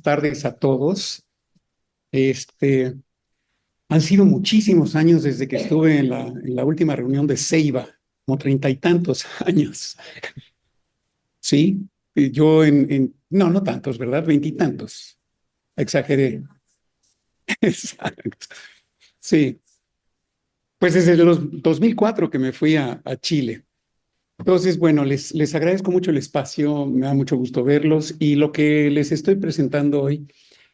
tardes a todos. Este, Han sido muchísimos años desde que estuve en la última reunión de Ceiba, como treinta y tantos años. Sí, yo no, no tantos, ¿verdad? Veintitantos. Exageré. Exacto. Sí, pues desde los 2004 que me fui a Chile. Entonces, bueno, les agradezco mucho el espacio, me da mucho gusto verlos y lo que les estoy presentando hoy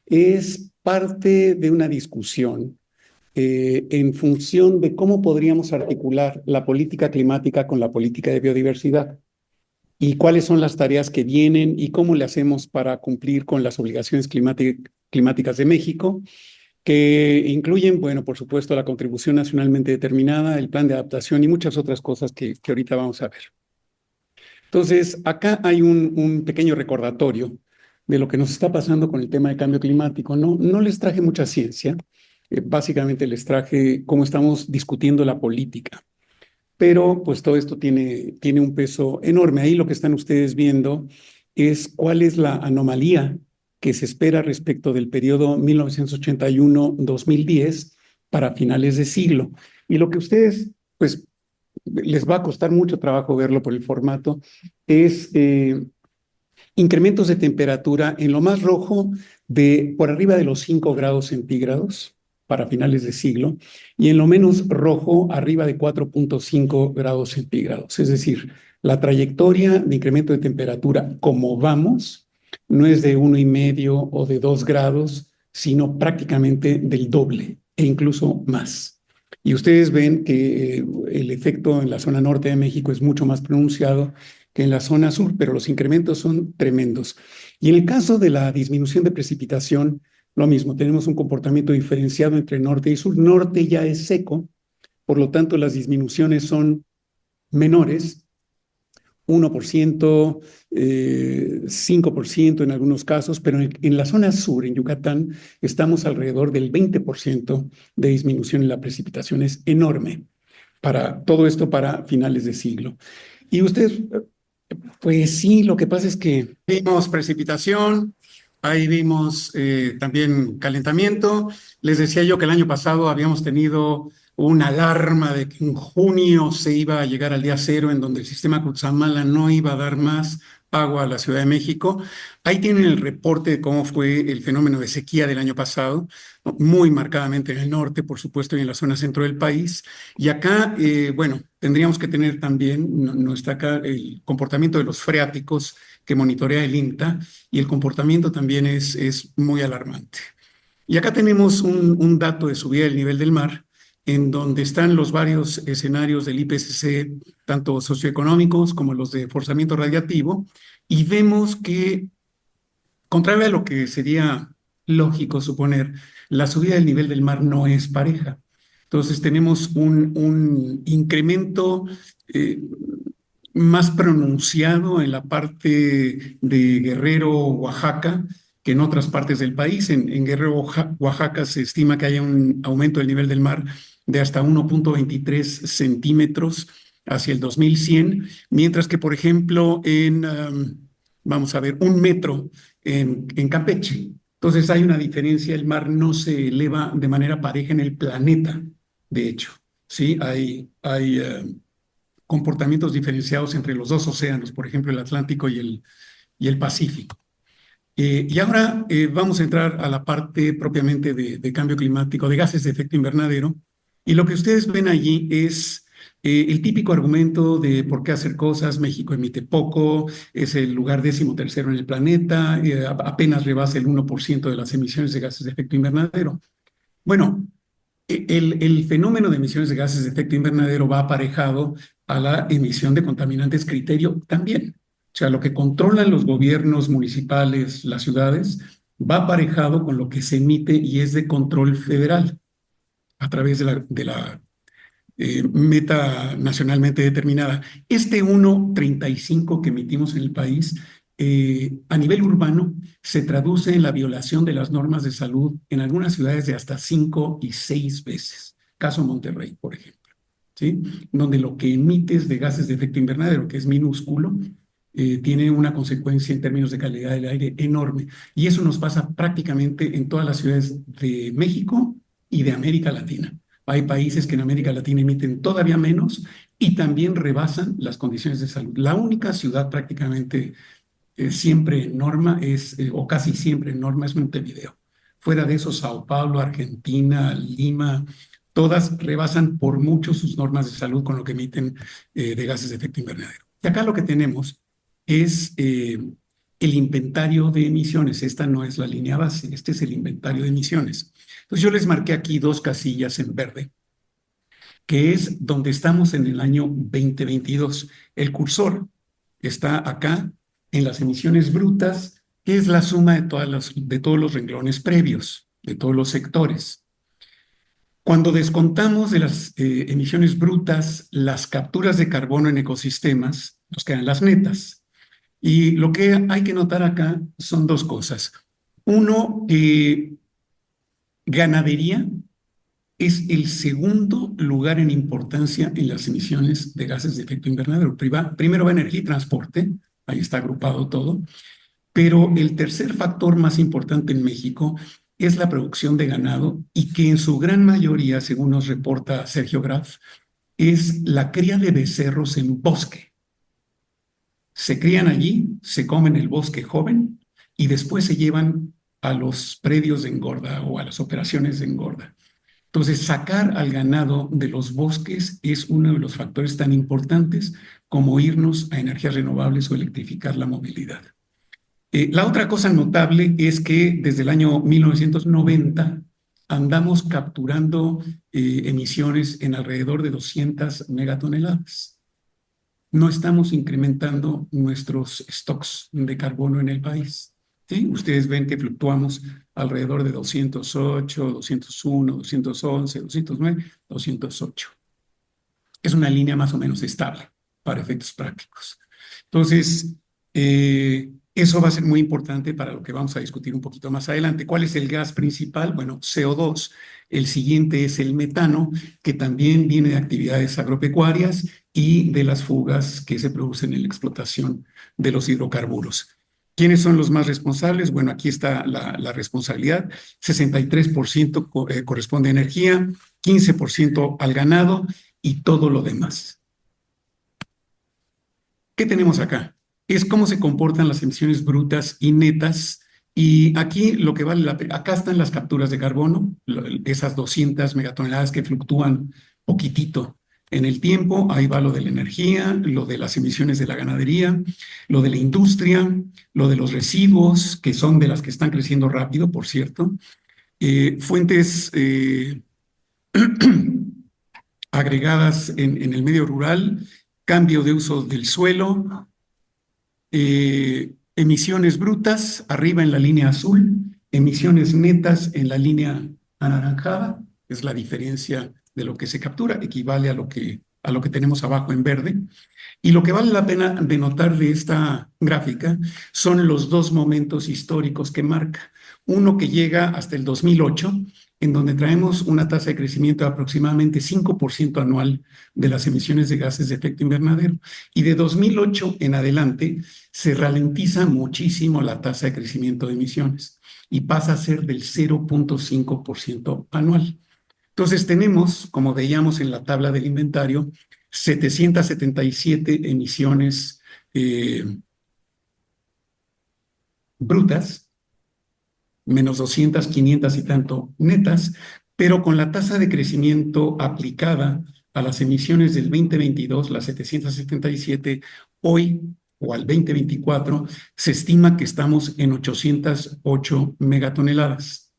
es parte de una discusión en función de cómo podríamos articular la política climática con la política de biodiversidad y cuáles son las tareas que vienen y cómo le hacemos para cumplir con las obligaciones climáticas de México, que incluyen, bueno, por supuesto, la contribución nacionalmente determinada, el plan de adaptación y muchas otras cosas que ahorita vamos a ver. Entonces, acá hay un pequeño recordatorio de lo que nos está pasando con el tema de cambio climático. No les traje mucha ciencia, básicamente les traje cómo estamos discutiendo la política, pero pues todo esto tiene un peso enorme. Ahí lo que están ustedes viendo es cuál es la anomalía que se espera respecto del periodo 1981-2010 para finales de siglo. Y lo que ustedes, pues, les va a costar mucho trabajo verlo por el formato, es incrementos de temperatura en lo más rojo de por arriba de los 5 grados centígrados para finales de siglo y en lo menos rojo arriba de 4,5 grados centígrados. Es decir, la trayectoria de incremento de temperatura como vamos no es de 1,5 o de 2 grados, sino prácticamente del doble e incluso más. Y ustedes ven que el efecto en la zona norte de México es mucho más pronunciado que en la zona sur, pero los incrementos son tremendos. Y en el caso de la disminución de precipitación, lo mismo, tenemos un comportamiento diferenciado entre norte y sur. Norte ya es seco, por lo tanto las disminuciones son menores, 1%, 5% en algunos casos, pero en la zona sur, en Yucatán, estamos alrededor del 20% de disminución en la precipitación. Es enorme para todo esto para finales de siglo. Y ustedes, pues sí, lo que pasa es que vimos precipitación, ahí vimos también calentamiento. Les decía yo que el año pasado habíamos tenido una alarma de que en junio se iba a llegar al día cero, en donde el sistema Cutzamala no iba a dar más agua a la Ciudad de México. Ahí tienen el reporte de cómo fue el fenómeno de sequía del año pasado, muy marcadamente en el norte, por supuesto, y en la zona centro del país. Y acá, bueno, tendríamos que tener también, no está acá, el comportamiento de los freáticos que monitorea el INTA, y el comportamiento también es muy alarmante. Y acá tenemos un dato de subida del nivel del mar, en donde están los varios escenarios del IPCC, tanto socioeconómicos como los de forzamiento radiativo, y vemos que, contrario a lo que sería lógico suponer, la subida del nivel del mar no es pareja. Entonces tenemos un incremento más pronunciado en la parte de Guerrero, Oaxaca, que en otras partes del país. En Guerrero, Oaxaca, se estima que haya un aumento del nivel del mar de hasta 1,23 centímetros hacia el 2100, mientras que, por ejemplo, vamos a ver, 1 metro en Campeche. Entonces hay una diferencia, el mar no se eleva de manera pareja en el planeta, de hecho. Sí, hay comportamientos diferenciados entre los dos océanos, por ejemplo, el Atlántico y el Pacífico. Y ahora vamos a entrar a la parte propiamente de cambio climático, de gases de efecto invernadero. Y lo que ustedes ven allí es el típico argumento de por qué hacer cosas. México emite poco, es el lugar 13º en el planeta, apenas rebasa el 1% de las emisiones de gases de efecto invernadero. Bueno, el fenómeno de emisiones de gases de efecto invernadero va aparejado a la emisión de contaminantes criterio también. O sea, lo que controlan los gobiernos municipales, las ciudades, va aparejado con lo que se emite y es de control federal a través de la meta nacionalmente determinada. Este 1,35 que emitimos en el país, a nivel urbano, se traduce en la violación de las normas de salud en algunas ciudades de hasta 5 y 6 veces. Caso Monterrey, por ejemplo, ¿sí? Donde lo que emites de gases de efecto invernadero, que es minúsculo, tiene una consecuencia en términos de calidad del aire enorme. Y eso nos pasa prácticamente en todas las ciudades de México y de América Latina. Hay países que en América Latina emiten todavía menos y también rebasan las condiciones de salud. La única ciudad prácticamente siempre en norma es, o casi siempre en norma, es Montevideo. Fuera de eso, Sao Paulo, Argentina, Lima, todas rebasan por mucho sus normas de salud con lo que emiten de gases de efecto invernadero. Y acá lo que tenemos es el inventario de emisiones. Esta no es la línea base, este es el inventario de emisiones. Entonces yo les marqué aquí dos casillas en verde, que es donde estamos en el año 2022. El cursor está acá en las emisiones brutas, que es la suma de todos los renglones previos, de todos los sectores. Cuando descontamos de las emisiones brutas las capturas de carbono en ecosistemas, nos quedan las netas. Y lo que hay que notar acá son dos cosas. Uno, ganadería es el segundo lugar en importancia en las emisiones de gases de efecto invernadero. Primero va energía y transporte, ahí está agrupado todo, pero el tercer factor más importante en México es la producción de ganado y que en su gran mayoría, según nos reporta Sergio Graf, es la cría de becerros en bosque. Se crían allí, se comen el bosque joven y después se llevan a los predios de engorda o a las operaciones de engorda. Entonces, sacar al ganado de los bosques es uno de los factores tan importantes como irnos a energías renovables o electrificar la movilidad. La otra cosa notable es que desde el año 1990 andamos capturando emisiones en alrededor de 200 megatoneladas. No estamos incrementando nuestros stocks de carbono en el país. ¿Sí? Ustedes ven que fluctuamos alrededor de 208, 201, 211, 209, 208. Es una línea más o menos estable para efectos prácticos. Entonces, eso va a ser muy importante para lo que vamos a discutir un poquito más adelante. ¿Cuál es el gas principal? Bueno, CO2. El siguiente es el metano, que también viene de actividades agropecuarias y de las fugas que se producen en la explotación de los hidrocarburos. ¿Quiénes son los más responsables? Bueno, aquí está la responsabilidad. 63% corresponde a energía, 15% al ganado y todo lo demás. ¿Qué tenemos acá? Es cómo se comportan las emisiones brutas y netas. Y aquí lo que vale la pena, acá están las capturas de carbono, esas 200 megatoneladas que fluctúan poquitito en el tiempo. Ahí va lo de la energía, lo de las emisiones de la ganadería, lo de la industria, lo de los residuos, que son de las que están creciendo rápido, por cierto. Fuentes agregadas en el medio rural, cambio de uso del suelo, emisiones brutas arriba en la línea azul, emisiones netas en la línea anaranjada, es la diferencia de lo que se captura, equivale a lo que tenemos abajo en verde. Y lo que vale la pena denotar de esta gráfica son los dos momentos históricos que marca. Uno que llega hasta el 2008, en donde traemos una tasa de crecimiento de aproximadamente 5% anual de las emisiones de gases de efecto invernadero. Y de 2008 en adelante se ralentiza muchísimo la tasa de crecimiento de emisiones y pasa a ser del 0.5% anual. Entonces tenemos, como veíamos en la tabla del inventario, 777 emisiones brutas, menos 200, 500 y tanto netas, pero con la tasa de crecimiento aplicada a las emisiones del 2022, las 777, hoy o al 2024, se estima que estamos en 808 megatoneladas.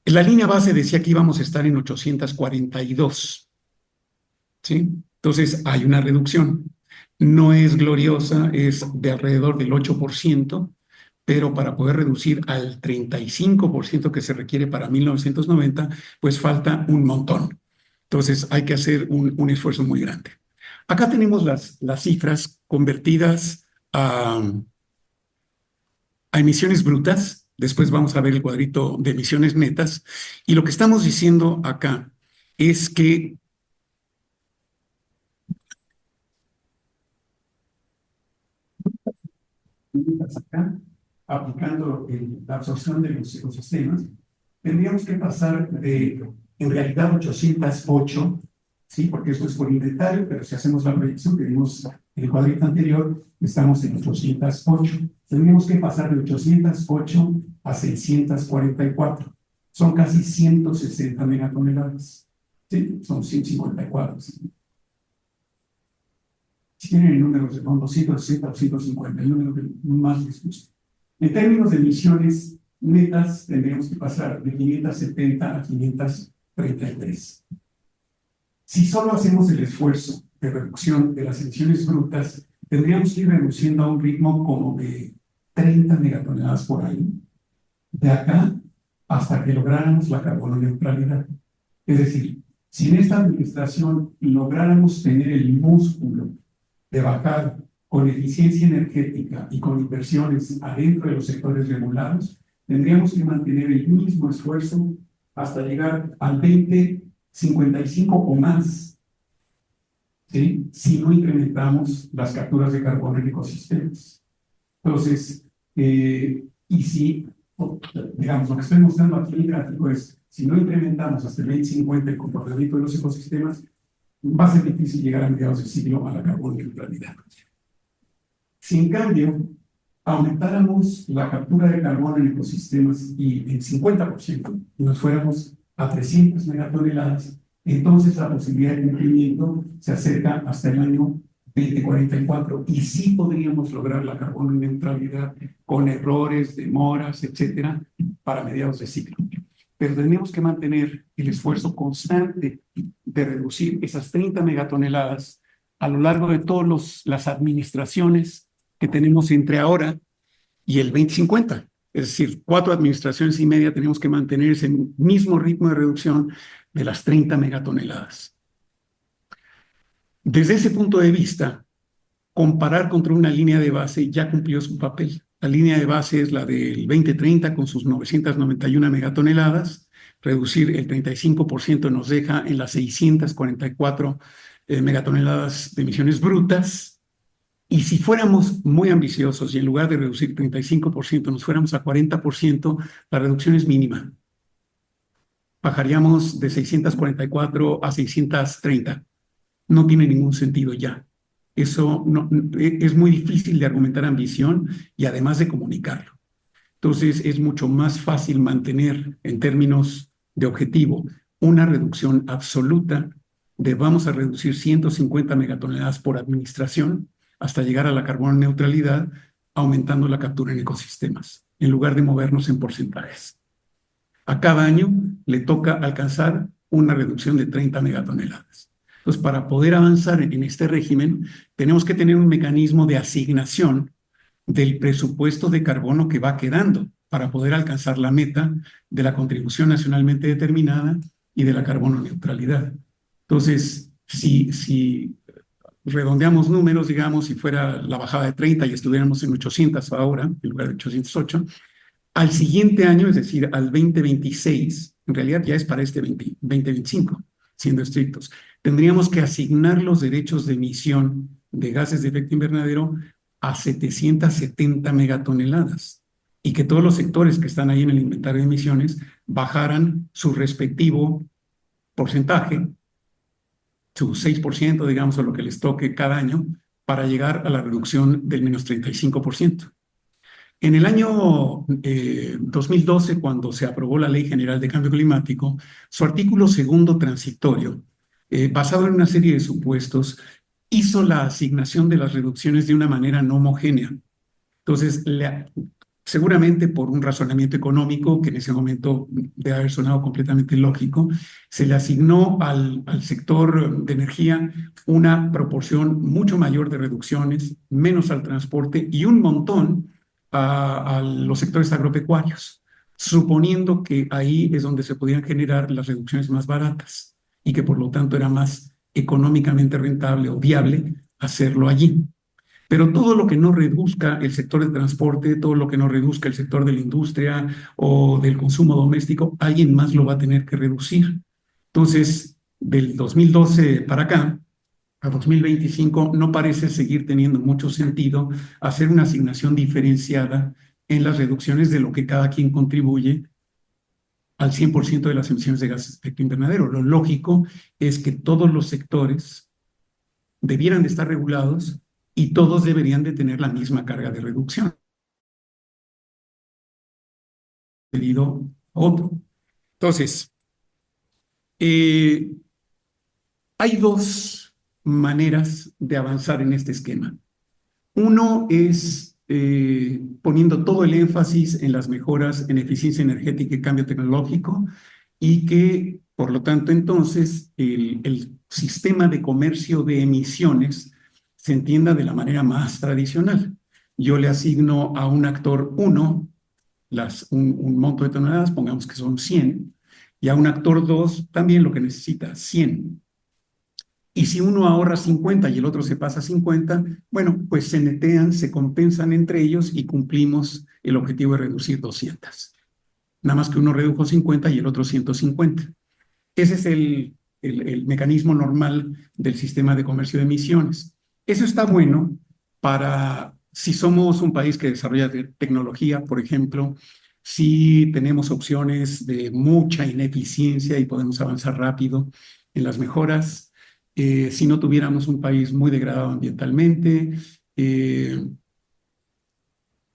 La línea base decía que íbamos a estar en 842. ¿Sí? Entonces hay una reducción. No es gloriosa, es de alrededor del 8%, pero para poder reducir al 35% que se requiere para 1990, pues falta un montón. Entonces hay que hacer un esfuerzo muy grande. Acá tenemos las cifras convertidas a emisiones brutas. Después vamos a ver el cuadrito de emisiones netas. Y lo que estamos diciendo acá es que acá, aplicando la absorción de los ecosistemas, tendríamos que pasar de, en realidad, 808, ¿sí? Porque esto es por inventario, pero si hacemos la proyección que vimos en el cuadrito anterior, estamos en 808. Tendríamos que pasar de 808 a 644. Son casi 160 megatoneladas. ¿Sí? Son 154. ¿Sí? Si tienen el número de 260 o 150, el número que más les gusta. En términos de emisiones netas, tendríamos que pasar de 570 a 533. Si solo hacemos el esfuerzo de reducción de las emisiones brutas, tendríamos que ir reduciendo a un ritmo como de 30 megatoneladas por año, de acá hasta que lográramos la carbono neutralidad. Es decir, si en esta administración lográramos tener el músculo de bajar con eficiencia energética y con inversiones adentro de los sectores regulados, tendríamos que mantener el mismo esfuerzo hasta llegar al 2055 o más, ¿sí? Si no incrementamos las capturas de carbono en ecosistemas. Entonces, y si, digamos, lo que estoy mostrando aquí en el gráfico es, si no incrementamos hasta el 2050 el comportamiento de los ecosistemas, va a ser difícil llegar a mediados del siglo a la carbono neutralidad. Si en cambio aumentáramos la captura de carbono en ecosistemas y en 50% y nos fuéramos a 300 megatoneladas, entonces la posibilidad de cumplimiento se acerca hasta el año 2044 y sí podríamos lograr la carbono neutralidad con errores, demoras, etcétera, para mediados de siglo. Pero tenemos que mantener el esfuerzo constante de reducir esas 30 megatoneladas a lo largo de todas las administraciones que tenemos entre ahora y el 2050. Es decir, 4 administraciones y media tenemos que mantener ese mismo ritmo de reducción de las 30 megatoneladas. Desde ese punto de vista, comparar contra una línea de base ya cumplió su papel. La línea de base es la del 2030 con sus 991 megatoneladas. Reducir el 35% nos deja en las 644 megatoneladas de emisiones brutas. Y si fuéramos muy ambiciosos y en lugar de reducir 35% nos fuéramos a 40%, la reducción es mínima. Bajaríamos de 644 a 630. No tiene ningún sentido ya. Eso no, es muy difícil de argumentar ambición y además de comunicarlo. Entonces es mucho más fácil mantener en términos de objetivo una reducción absoluta de vamos a reducir 150 megatoneladas por administración hasta llegar a la carbono neutralidad, aumentando la captura en ecosistemas, en lugar de movernos en porcentajes. A cada año le toca alcanzar una reducción de 30 megatoneladas. Entonces, para poder avanzar en este régimen, tenemos que tener un mecanismo de asignación del presupuesto de carbono que va quedando para poder alcanzar la meta de la contribución nacionalmente determinada y de la carbono neutralidad. Entonces, si redondeamos números, digamos, si fuera la bajada de 30 y estuviéramos en 800 ahora, en lugar de 808, al siguiente año, es decir, al 2026, en realidad ya es para este 2025, siendo estrictos, tendríamos que asignar los derechos de emisión de gases de efecto invernadero a 770 megatoneladas y que todos los sectores que están ahí en el inventario de emisiones bajaran su respectivo porcentaje, su 6%, digamos, o lo que les toque cada año, para llegar a la reducción del menos 35%. En el año 2012, cuando se aprobó la Ley General de Cambio Climático, su artículo segundo transitorio, basado en una serie de supuestos, hizo la asignación de las reducciones de una manera no homogénea. Entonces, seguramente por un razonamiento económico, que en ese momento debe haber sonado completamente lógico, se le asignó al sector de energía una proporción mucho mayor de reducciones, menos al transporte y un montón a los sectores agropecuarios, suponiendo que ahí es donde se podían generar las reducciones más baratas y que por lo tanto era más económicamente rentable o viable hacerlo allí. Pero todo lo que no reduzca el sector de transporte, todo lo que no reduzca el sector de la industria o del consumo doméstico, alguien más lo va a tener que reducir. Entonces, del 2012 para acá, a 2025 no parece seguir teniendo mucho sentido hacer una asignación diferenciada en las reducciones de lo que cada quien contribuye al 100% de las emisiones de gases de efecto invernadero. Lo lógico es que todos los sectores debieran de estar regulados y todos deberían de tener la misma carga de reducción. Debido a otro. Entonces, hay dos maneras de avanzar en este esquema. Uno es poniendo todo el énfasis en las mejoras en eficiencia energética y cambio tecnológico y que, por lo tanto, entonces, el sistema de comercio de emisiones se entienda de la manera más tradicional. Yo le asigno a un actor 1 un monto de toneladas, pongamos que son 100, y a un actor 2 también lo que necesita, 100. Y si uno ahorra 50 y el otro se pasa 50, bueno, pues se netean, se compensan entre ellos y cumplimos el objetivo de reducir 200. Nada más que uno redujo 50 y el otro 150. Ese es el mecanismo normal del sistema de comercio de emisiones. Eso está bueno para si somos un país que desarrolla tecnología, por ejemplo, si tenemos opciones de mucha ineficiencia y podemos avanzar rápido en las mejoras, si no tuviéramos un país muy degradado ambientalmente,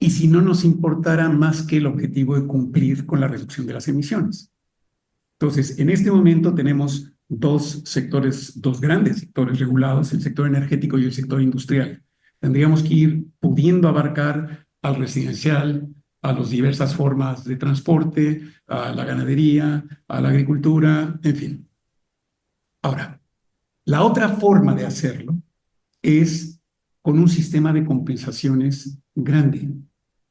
y si no nos importara más que el objetivo de cumplir con la reducción de las emisiones. Entonces, en este momento tenemos dos sectores, dos grandes sectores regulados, el sector energético y el sector industrial. Tendríamos que ir pudiendo abarcar al residencial, a las diversas formas de transporte, a la ganadería, a la agricultura, en fin. Ahora, la otra forma de hacerlo es con un sistema de compensaciones grande,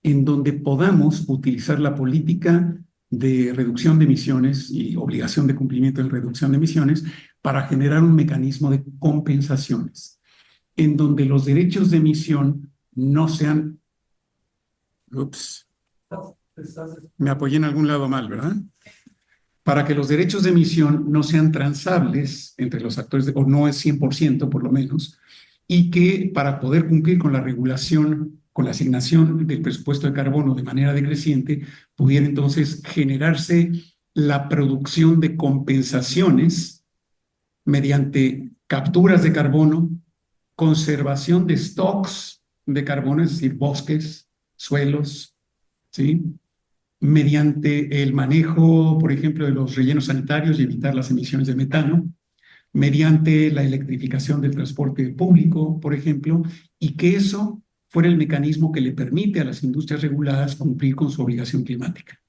en donde podamos utilizar la política de reducción de emisiones y obligación de cumplimiento de reducción de emisiones para generar un mecanismo de compensaciones, en donde los derechos de emisión no sean... Ups, me apoyé en algún lado mal, ¿verdad? Para que los derechos de emisión no sean transables entre los actores, o no es 100% por lo menos, y que para poder cumplir con la regulación, con la asignación del presupuesto de carbono de manera decreciente, pudiera entonces generarse la producción de compensaciones mediante capturas de carbono, conservación de stocks de carbono, es decir, bosques, suelos, ¿sí? Mediante el manejo, por ejemplo, de los rellenos sanitarios y evitar las emisiones de metano, mediante la electrificación del transporte público, por ejemplo, y que eso fuera el mecanismo que le permite a las industrias reguladas cumplir con su obligación climática.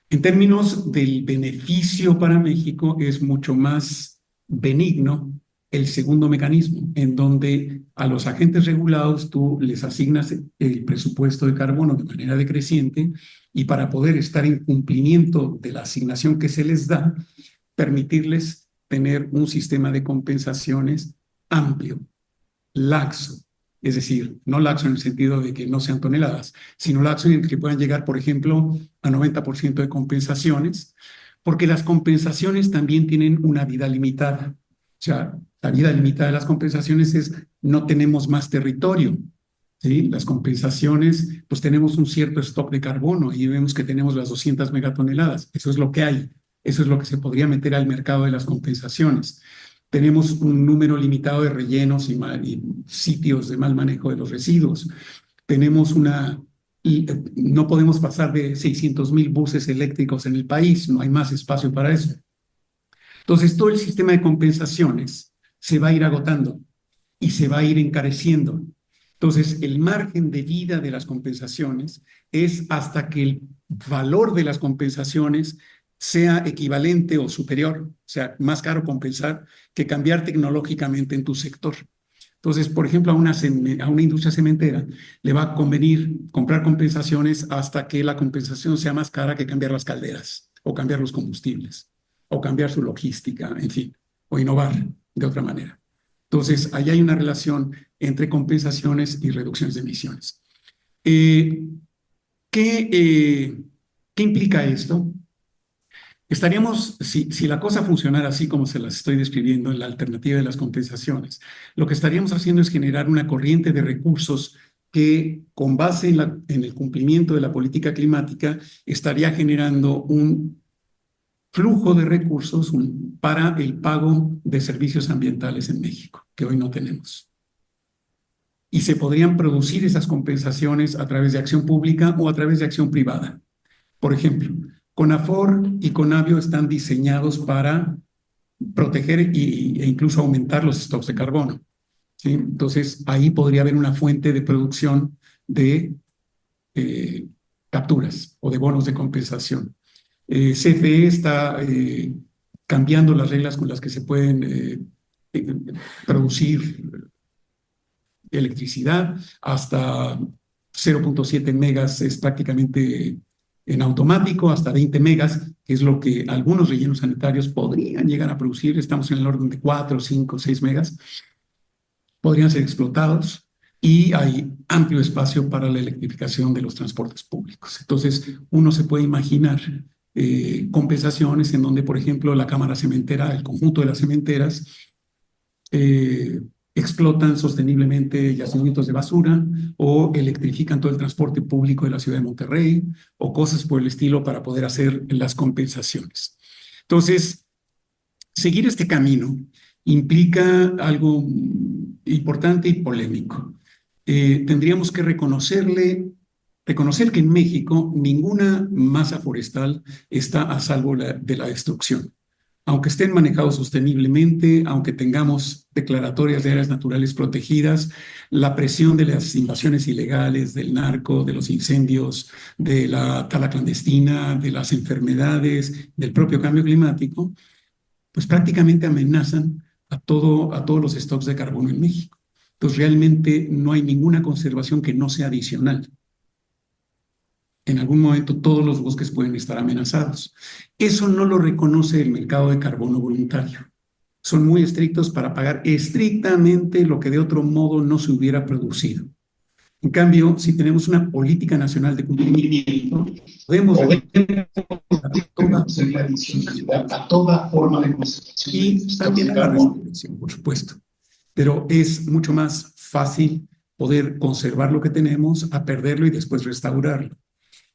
En términos del beneficio para México, es mucho más benigno el segundo mecanismo, en donde a los agentes regulados tú les asignas el presupuesto de carbono de manera decreciente y para poder estar en cumplimiento de la asignación que se les da, permitirles tener un sistema de compensaciones amplio, laxo, es decir, no laxo en el sentido de que no sean toneladas, sino laxo en el que puedan llegar, por ejemplo, a 90% de compensaciones, porque las compensaciones también tienen una vida limitada. O sea, la vida limitada de las compensaciones es no tenemos más territorio. ¿Sí? Las compensaciones, pues tenemos un cierto stock de carbono y vemos que tenemos las 200 megatoneladas. Eso es lo que hay. Eso es lo que se podría meter al mercado de las compensaciones. Tenemos un número limitado de rellenos y sitios de mal manejo de los residuos. Tenemos no podemos pasar de 600,000 buses eléctricos en el país, no hay más espacio para eso. Entonces, todo el sistema de compensaciones se va a ir agotando y se va a ir encareciendo. Entonces, el margen de vida de las compensaciones es hasta que el valor de las compensaciones sea equivalente o superior, o sea, más caro compensar que cambiar tecnológicamente en tu sector. Entonces, por ejemplo, a una industria cementera le va a convenir comprar compensaciones hasta que la compensación sea más cara que cambiar las calderas o cambiar los combustibles o cambiar su logística, en fin, o innovar de otra manera. Entonces, ahí hay una relación entre compensaciones y reducciones de emisiones. ¿Qué implica esto? Estaríamos, si la cosa funcionara así como se las estoy describiendo en la alternativa de las compensaciones, lo que estaríamos haciendo es generar una corriente de recursos que, con base en el cumplimiento de la política climática, estaría generando un flujo de recursos para el pago de servicios ambientales en México, que hoy no tenemos. Y se podrían producir esas compensaciones a través de acción pública o a través de acción privada. Por ejemplo, CONAFOR y CONAVIO están diseñados para proteger e incluso aumentar los stocks de carbono, ¿sí? Entonces, ahí podría haber una fuente de producción de capturas o de bonos de compensación. CFE está cambiando las reglas con las que se pueden producir electricidad. Hasta 0.7 megas es prácticamente en automático, hasta 20 megas, que es lo que algunos rellenos sanitarios podrían llegar a producir. Estamos en el orden de 4, 5, 6 megas. Podrían ser explotados y hay amplio espacio para la electrificación de los transportes públicos. Entonces, uno se puede imaginar compensaciones en donde, por ejemplo, la cámara cementera, el conjunto de las cementeras, explotan sosteniblemente yacimientos de basura o electrifican todo el transporte público de la ciudad de Monterrey o cosas por el estilo para poder hacer las compensaciones. Entonces, seguir este camino implica algo importante y polémico. Tendríamos que reconocer que en México ninguna masa forestal está a salvo de la destrucción. Aunque estén manejados sosteniblemente, aunque tengamos declaratorias de áreas naturales protegidas, la presión de las invasiones ilegales, del narco, de los incendios, de la tala clandestina, de las enfermedades, del propio cambio climático, pues prácticamente amenazan a todos los stocks de carbono en México. Entonces realmente no hay ninguna conservación que no sea adicional. En algún momento todos los bosques pueden estar amenazados. Eso no lo reconoce el mercado de carbono voluntario. Son muy estrictos para pagar estrictamente lo que de otro modo no se hubiera producido. En cambio, si tenemos una política nacional de cumplimiento, podemos a toda forma de conservación y también a la respiración, por supuesto. Pero es mucho más fácil poder conservar lo que tenemos a perderlo y después restaurarlo.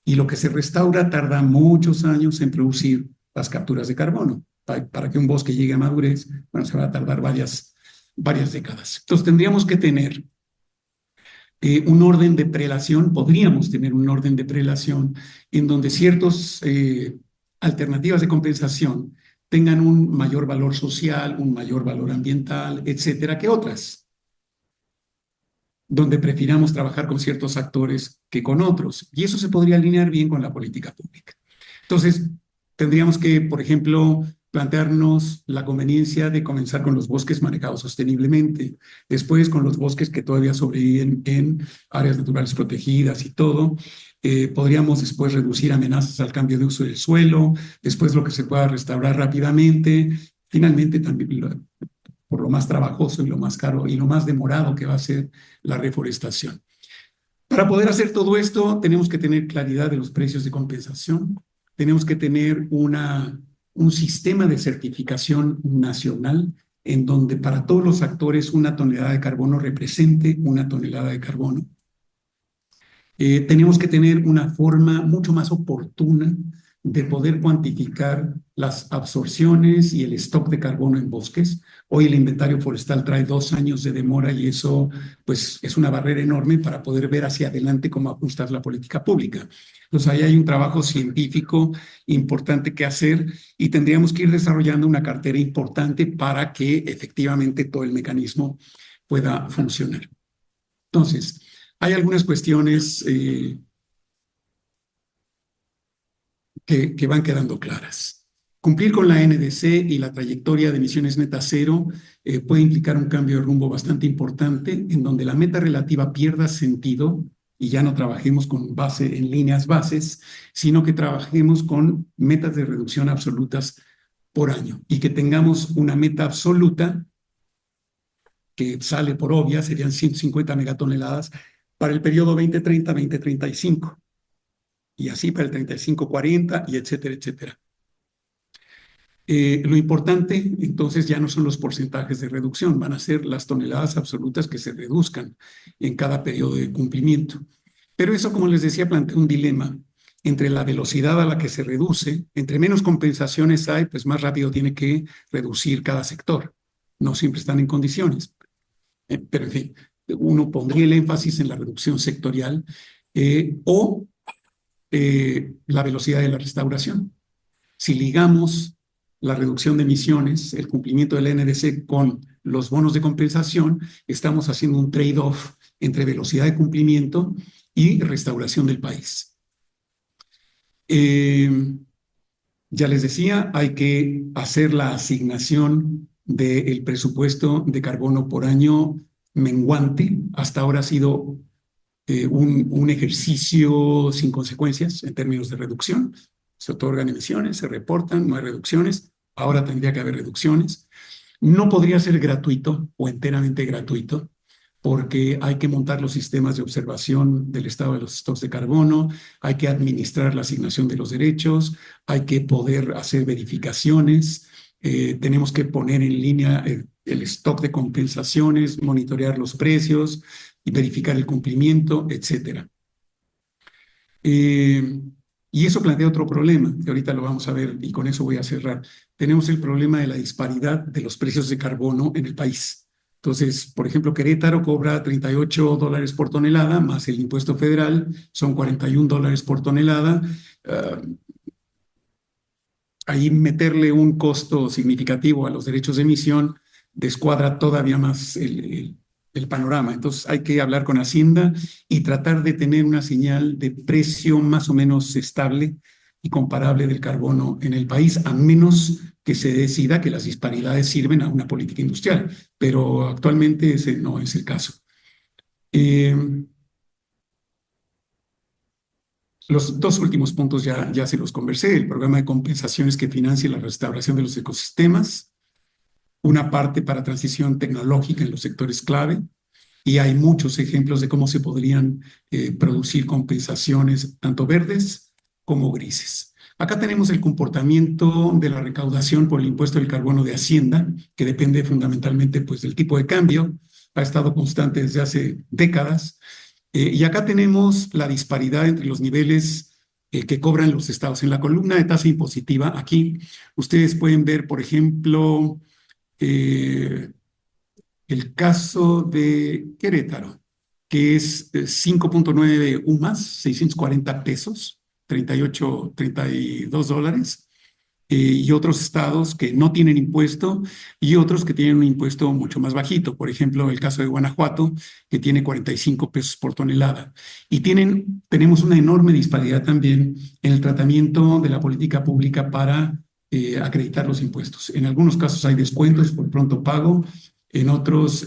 Y lo que se restaura tarda muchos años en producir las capturas de carbono. Para que un bosque llegue a madurez, bueno, se va a tardar varias décadas. Entonces tendríamos que tener un orden de prelación, podríamos tener un orden de prelación en donde ciertas alternativas de compensación tengan un mayor valor social, un mayor valor ambiental, etcétera, que otras, donde prefiramos trabajar con ciertos actores que con otros. Y eso se podría alinear bien con la política pública. Entonces, tendríamos que, por ejemplo, plantearnos la conveniencia de comenzar con los bosques manejados sosteniblemente, después con los bosques que todavía sobreviven en áreas naturales protegidas y todo. Podríamos después reducir amenazas al cambio de uso del suelo, después lo que se pueda restaurar rápidamente. Finalmente, también por lo más trabajoso y lo más caro y lo más demorado que va a ser la reforestación. Para poder hacer todo esto, tenemos que tener claridad de los precios de compensación, tenemos que tener un sistema de certificación nacional en donde para todos los actores una tonelada de carbono represente una tonelada de carbono. Tenemos que tener una forma mucho más oportuna de poder cuantificar las absorciones y el stock de carbono en bosques. Hoy el inventario forestal trae 2 años de demora y eso pues, es una barrera enorme para poder ver hacia adelante cómo ajustar la política pública. Entonces ahí hay un trabajo científico importante que hacer y tendríamos que ir desarrollando una cartera importante para que efectivamente todo el mecanismo pueda funcionar. Entonces, hay algunas cuestiones que van quedando claras. Cumplir con la NDC y la trayectoria de emisiones neta cero puede implicar un cambio de rumbo bastante importante en donde la meta relativa pierda sentido y ya no trabajemos con base en líneas bases, sino que trabajemos con metas de reducción absolutas por año y que tengamos una meta absoluta que sale por obvia, serían 150 megatoneladas para el periodo 2030-2035 y así para el 35-40 y etcétera, etcétera. Lo importante, entonces, ya no son los porcentajes de reducción, van a ser las toneladas absolutas que se reduzcan en cada periodo de cumplimiento. Pero eso, como les decía, plantea un dilema entre la velocidad a la que se reduce. Entre menos compensaciones hay, pues más rápido tiene que reducir cada sector. No siempre están en condiciones. Pero, en fin, uno pondría el énfasis en la reducción sectorial o la velocidad de la restauración. Si ligamos la reducción de emisiones, el cumplimiento del NDC con los bonos de compensación, estamos haciendo un trade-off entre velocidad de cumplimiento y restauración del país. Ya les decía, hay que hacer la asignación del presupuesto de carbono por año menguante. Hasta ahora ha sido un ejercicio sin consecuencias en términos de reducción. Se otorgan emisiones, se reportan, no hay reducciones. Ahora tendría que haber reducciones. No podría ser gratuito o enteramente gratuito porque hay que montar los sistemas de observación del estado de los stocks de carbono, hay que administrar la asignación de los derechos, hay que poder hacer verificaciones, tenemos que poner en línea el stock de compensaciones, monitorear los precios y verificar el cumplimiento, etcétera. Y eso plantea otro problema, que ahorita lo vamos a ver y con eso voy a cerrar. Tenemos el problema de la disparidad de los precios de carbono en el país. Entonces, por ejemplo, Querétaro cobra $38 por tonelada, más el impuesto federal, son $41 por tonelada. Ahí meterle un costo significativo a los derechos de emisión descuadra todavía más el panorama. Entonces hay que hablar con Hacienda y tratar de tener una señal de precio más o menos estable y comparable del carbono en el país, a menos que se decida que las disparidades sirven a una política industrial, pero actualmente ese no es el caso. Los dos últimos puntos ya se los conversé, el programa de compensaciones que financia la restauración de los ecosistemas, una parte para transición tecnológica en los sectores clave, y hay muchos ejemplos de cómo se podrían producir compensaciones tanto verdes como grises. Acá tenemos el comportamiento de la recaudación por el impuesto del carbono de Hacienda, que depende fundamentalmente pues, del tipo de cambio, ha estado constante desde hace décadas, y acá tenemos la disparidad entre los niveles que cobran los estados. En la columna de tasa impositiva, aquí, ustedes pueden ver, por ejemplo, el caso de Querétaro, que es 5.9 UMAS, 640 pesos, 32 dólares, y otros estados que no tienen impuesto y otros que tienen un impuesto mucho más bajito. Por ejemplo, el caso de Guanajuato, que tiene 45 pesos por tonelada. Y tenemos una enorme disparidad también en el tratamiento de la política pública para acreditar los impuestos. En algunos casos hay descuentos por pronto pago, en otros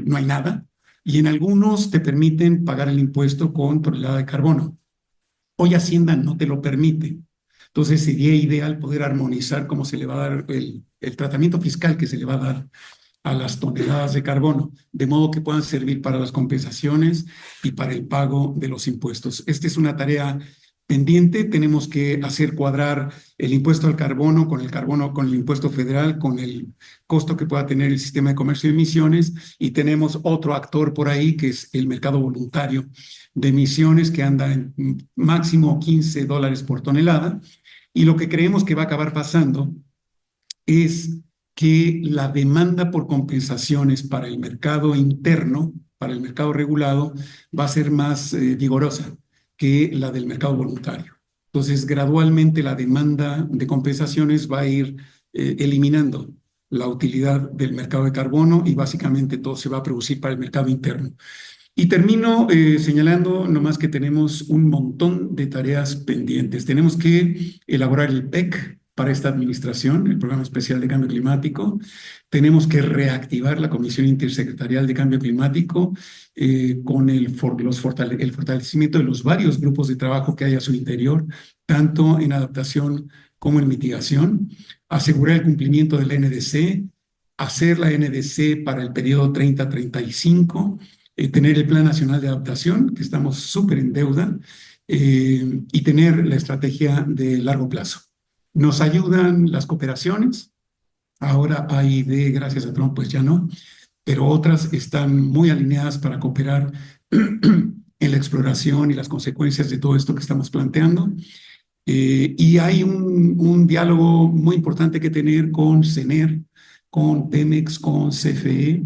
no hay nada, y en algunos te permiten pagar el impuesto con tonelada de carbono. Hoy Hacienda no te lo permite. Entonces sería ideal poder armonizar cómo se le va a dar el tratamiento fiscal que se le va a dar a las toneladas de carbono, de modo que puedan servir para las compensaciones y para el pago de los impuestos. Esta es una tarea pendiente, tenemos que hacer cuadrar el impuesto al carbono, con el impuesto federal, con el costo que pueda tener el sistema de comercio de emisiones, y tenemos otro actor por ahí que es el mercado voluntario de emisiones que anda en máximo $15 por tonelada, y lo que creemos que va a acabar pasando es que la demanda por compensaciones para el mercado interno, para el mercado regulado, va a ser más vigorosa que la del mercado voluntario. Entonces, gradualmente la demanda de compensaciones va a ir eliminando la utilidad del mercado de carbono y básicamente todo se va a producir para el mercado interno. Y termino señalando nomás que tenemos un montón de tareas pendientes. Tenemos que elaborar el PEC para esta administración, el Programa Especial de Cambio Climático. Tenemos que reactivar la Comisión Intersecretarial de Cambio Climático con el fortalecimiento de los varios grupos de trabajo que hay a su interior, tanto en adaptación como en mitigación. Asegurar el cumplimiento del NDC, hacer la NDC para el periodo 30-35, tener el Plan Nacional de Adaptación, que estamos súper en deuda, y tener la estrategia de largo plazo. Nos ayudan las cooperaciones. Ahora AID, gracias a Trump, pues ya no, pero otras están muy alineadas para cooperar en la exploración y las consecuencias de todo esto que estamos planteando. Y hay un diálogo muy importante que tener con CENER, con Pemex, con CFE,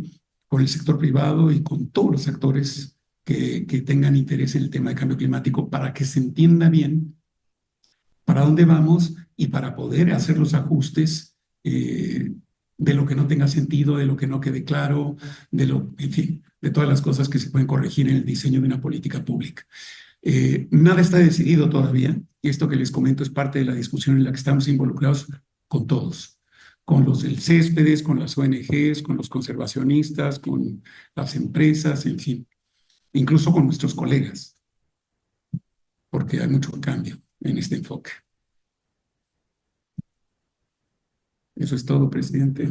con el sector privado y con todos los actores que tengan interés en el tema de cambio climático para que se entienda bien para dónde vamos y para poder hacer los ajustes de lo que no tenga sentido, de lo que no quede claro, en fin, de todas las cosas que se pueden corregir en el diseño de una política pública. Nada está decidido todavía, y esto que les comento es parte de la discusión en la que estamos involucrados con todos, con los del Céspedes, con las ONGs, con los conservacionistas, con las empresas, en fin, incluso con nuestros colegas, porque hay mucho cambio en este enfoque. Eso es todo, presidente.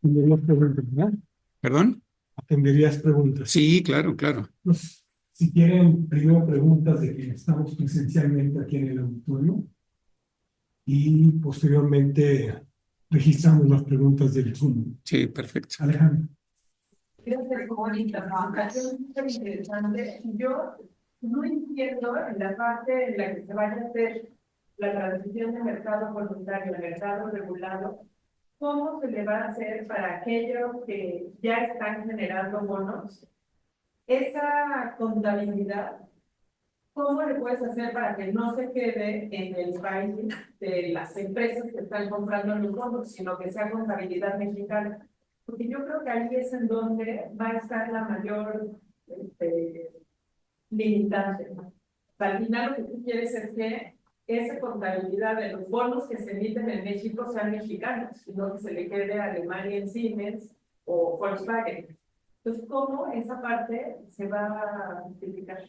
Atenderías preguntas, ¿verdad? ¿Perdón? Atenderías preguntas. Sí, claro, claro. Pues, si quieren, primero preguntas de quienes estamos presencialmente aquí en el auditorio y posteriormente registramos las preguntas del Zoom. Sí, perfecto. Alejandro. Quiero hacer como una interpretación súper interesante. Yo no entiendo en la parte en la que se vaya a hacer la transición de mercado voluntario a mercado regulado, cómo se le va a hacer para aquellos que ya están generando bonos, esa contabilidad, ¿cómo le puedes hacer para que no se quede en el país de las empresas que están comprando los bonos, sino que sea contabilidad mexicana? Porque yo creo que ahí es en donde va a estar la mayor limitante, ¿no? Al final lo que tú quieres es que esa contabilidad de los bonos que se emiten en México sean mexicanos, y no que se le quede a Alemania en Siemens o Volkswagen. Entonces, ¿cómo esa parte se va a justificar?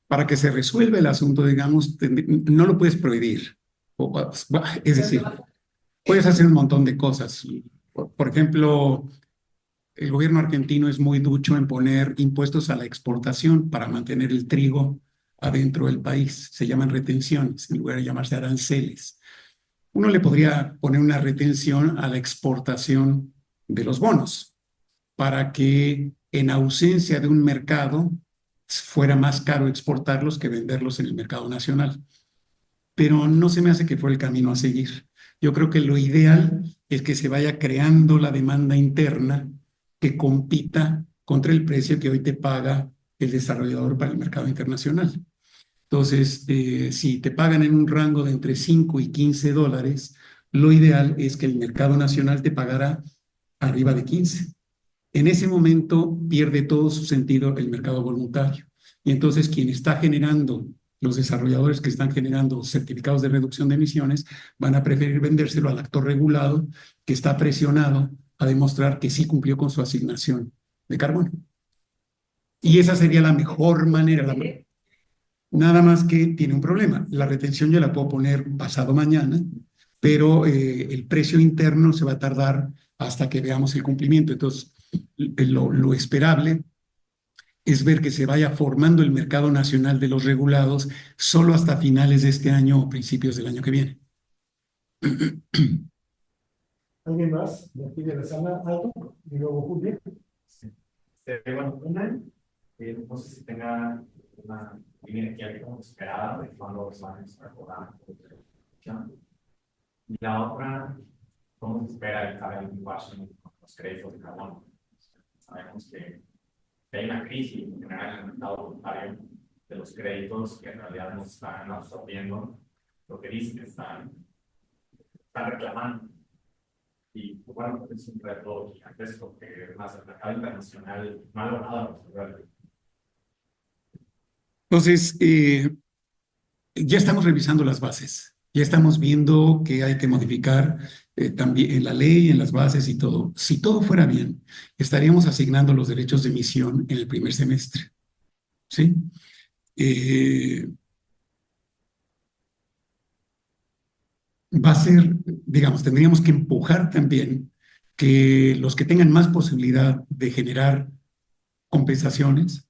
Para que se resuelva el asunto, digamos, no lo puedes prohibir. Es decir, puedes hacer un montón de cosas. Por ejemplo, el gobierno argentino es muy ducho en poner impuestos a la exportación para mantener el trigo adentro del país. Se llaman retenciones en lugar de llamarse aranceles. Uno le podría poner una retención a la exportación de los bonos para que en ausencia de un mercado fuera más caro exportarlos que venderlos en el mercado nacional. Pero no se me hace que fuera el camino a seguir. Yo creo que lo ideal es que se vaya creando la demanda interna que compita contra el precio que hoy te paga el desarrollador para el mercado internacional. Entonces, si te pagan en un rango de entre 5 y 15 dólares, lo ideal es que el mercado nacional te pagara arriba de 15. En ese momento pierde todo su sentido el mercado voluntario. Y entonces quien está generando, los desarrolladores que están generando certificados de reducción de emisiones, van a preferir vendérselo al actor regulado que está presionado a demostrar que sí cumplió con su asignación de carbono. Y esa sería la mejor manera. Nada más que tiene un problema. La retención yo la puedo poner pasado mañana, pero el precio interno se va a tardar hasta que veamos el cumplimiento. Entonces, lo esperable es ver que se vaya formando el mercado nacional de los regulados solo hasta finales de este año o principios del año que viene. ¿Alguien más? ¿De aquí de la sala? ¿Algo? Y luego Julio. Sí. Bueno, no sé si tenga una línea aquí como esperada de cuándo se van a incorporar. Y la otra, ¿cómo se espera el cambio en Washington con los créditos de carbono? Sabemos que hay una crisis en general en el mercado voluntario de los créditos que en realidad no están absorbiendo lo que dicen que están reclamando. Y bueno, es un reto gigantesco que más el mercado internacional no ha logrado resolver. Entonces, ya estamos revisando las bases. Ya estamos viendo que hay que modificar también en la ley, en las bases y todo. Si todo fuera bien, estaríamos asignando los derechos de emisión en el primer semestre. ¿Sí? Va a ser, digamos, tendríamos que empujar también que los que tengan más posibilidad de generar compensaciones,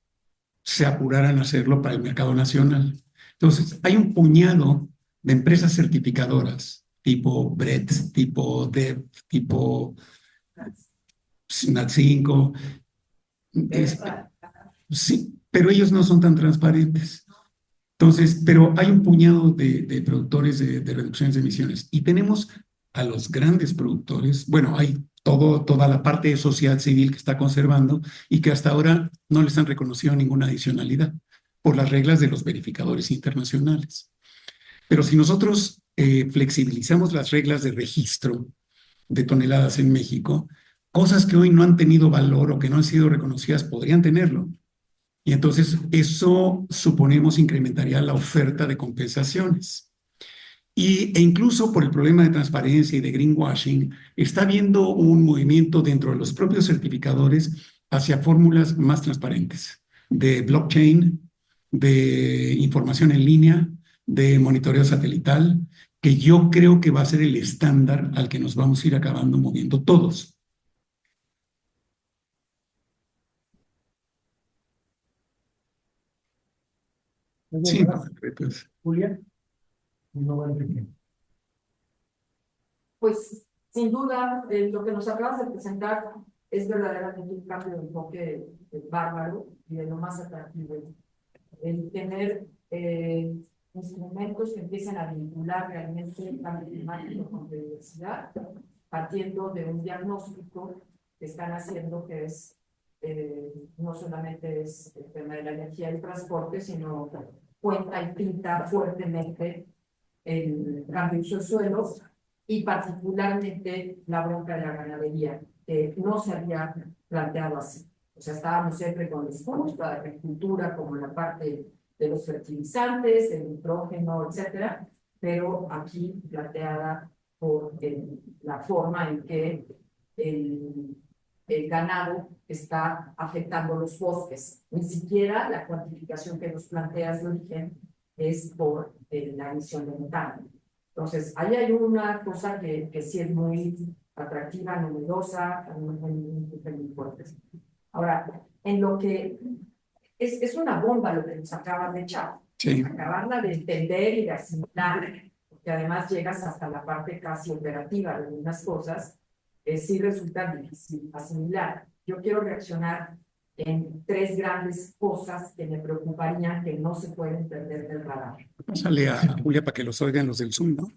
se apuraran a hacerlo para el mercado nacional. Entonces, hay un puñado de empresas certificadoras, tipo BRET, tipo DEV, tipo NAT5, sí, pero ellos no son tan transparentes. Entonces, pero hay un puñado de productores de reducciones de emisiones y tenemos a los grandes productores. Bueno, hay toda la parte de sociedad civil que está conservando y que hasta ahora no les han reconocido ninguna adicionalidad por las reglas de los verificadores internacionales. Pero si nosotros flexibilizamos las reglas de registro de toneladas en México, cosas que hoy no han tenido valor o que no han sido reconocidas podrían tenerlo. Y entonces eso, suponemos, incrementaría la oferta de compensaciones. E incluso por el problema de transparencia y de greenwashing, está habiendo un movimiento dentro de los propios certificadores hacia fórmulas más transparentes, de blockchain, de información en línea, de monitoreo satelital, que yo creo que va a ser el estándar al que nos vamos a ir acabando moviendo todos. Sí, pues. Julia. No va a entender. Pues sin duda, lo que nos acabas de presentar es verdaderamente un cambio de enfoque bárbaro y de lo más atractivo. El tener instrumentos que empiecen a vincular realmente el cambio climático con biodiversidad, partiendo de un diagnóstico que están haciendo que es no solamente es el tema de la energía y el transporte, sino cuenta y pinta fuertemente el cambio de uso de suelo y particularmente la bronca de la ganadería, que no se había planteado así. O sea, estábamos siempre con los fondos para la agricultura, como la parte de los fertilizantes, el nitrógeno, etcétera, pero aquí planteada por la forma en que el ganado está afectando los bosques. Ni siquiera la cuantificación que nos planteas de origen es por la emisión de metano. Entonces, ahí hay una cosa que sí es muy atractiva, novedosa, muy fuerte. Ahora, en lo que es una bomba lo que nos acaban de echar. Sí. Acabarla de entender y de asimilar, porque además llegas hasta la parte casi operativa de algunas cosas, sí resulta difícil asimilar. Yo quiero reaccionar en tres grandes cosas que me preocuparían que no se pueden perder del radar. Pásale a Julia para que los oigan los del Zoom, ¿no?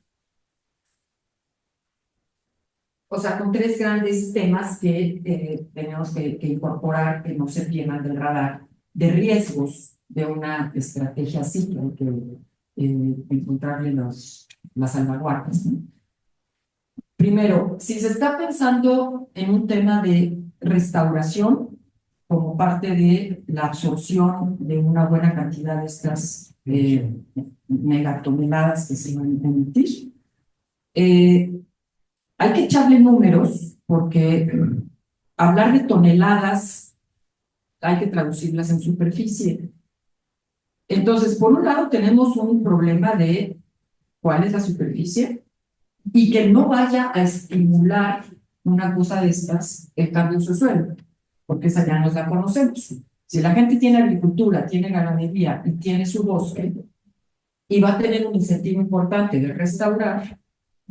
O sea, con tres grandes temas que tenemos que incorporar, que no se pierdan del radar, de riesgos de una estrategia así, que hay que encontrarle las salvaguardas, ¿no? Primero, si se está pensando en un tema de restauración como parte de la absorción de una buena cantidad de estas megatoneladas que se van a emitir, hay que echarle números porque hablar de toneladas hay que traducirlas en superficie. Entonces, por un lado tenemos un problema de cuál es la superficie y que no vaya a estimular una cosa de estas, el cambio de su suelo, porque esa ya nos la conocemos. Si la gente tiene agricultura, tiene ganadería y tiene su bosque, y va a tener un incentivo importante de restaurar,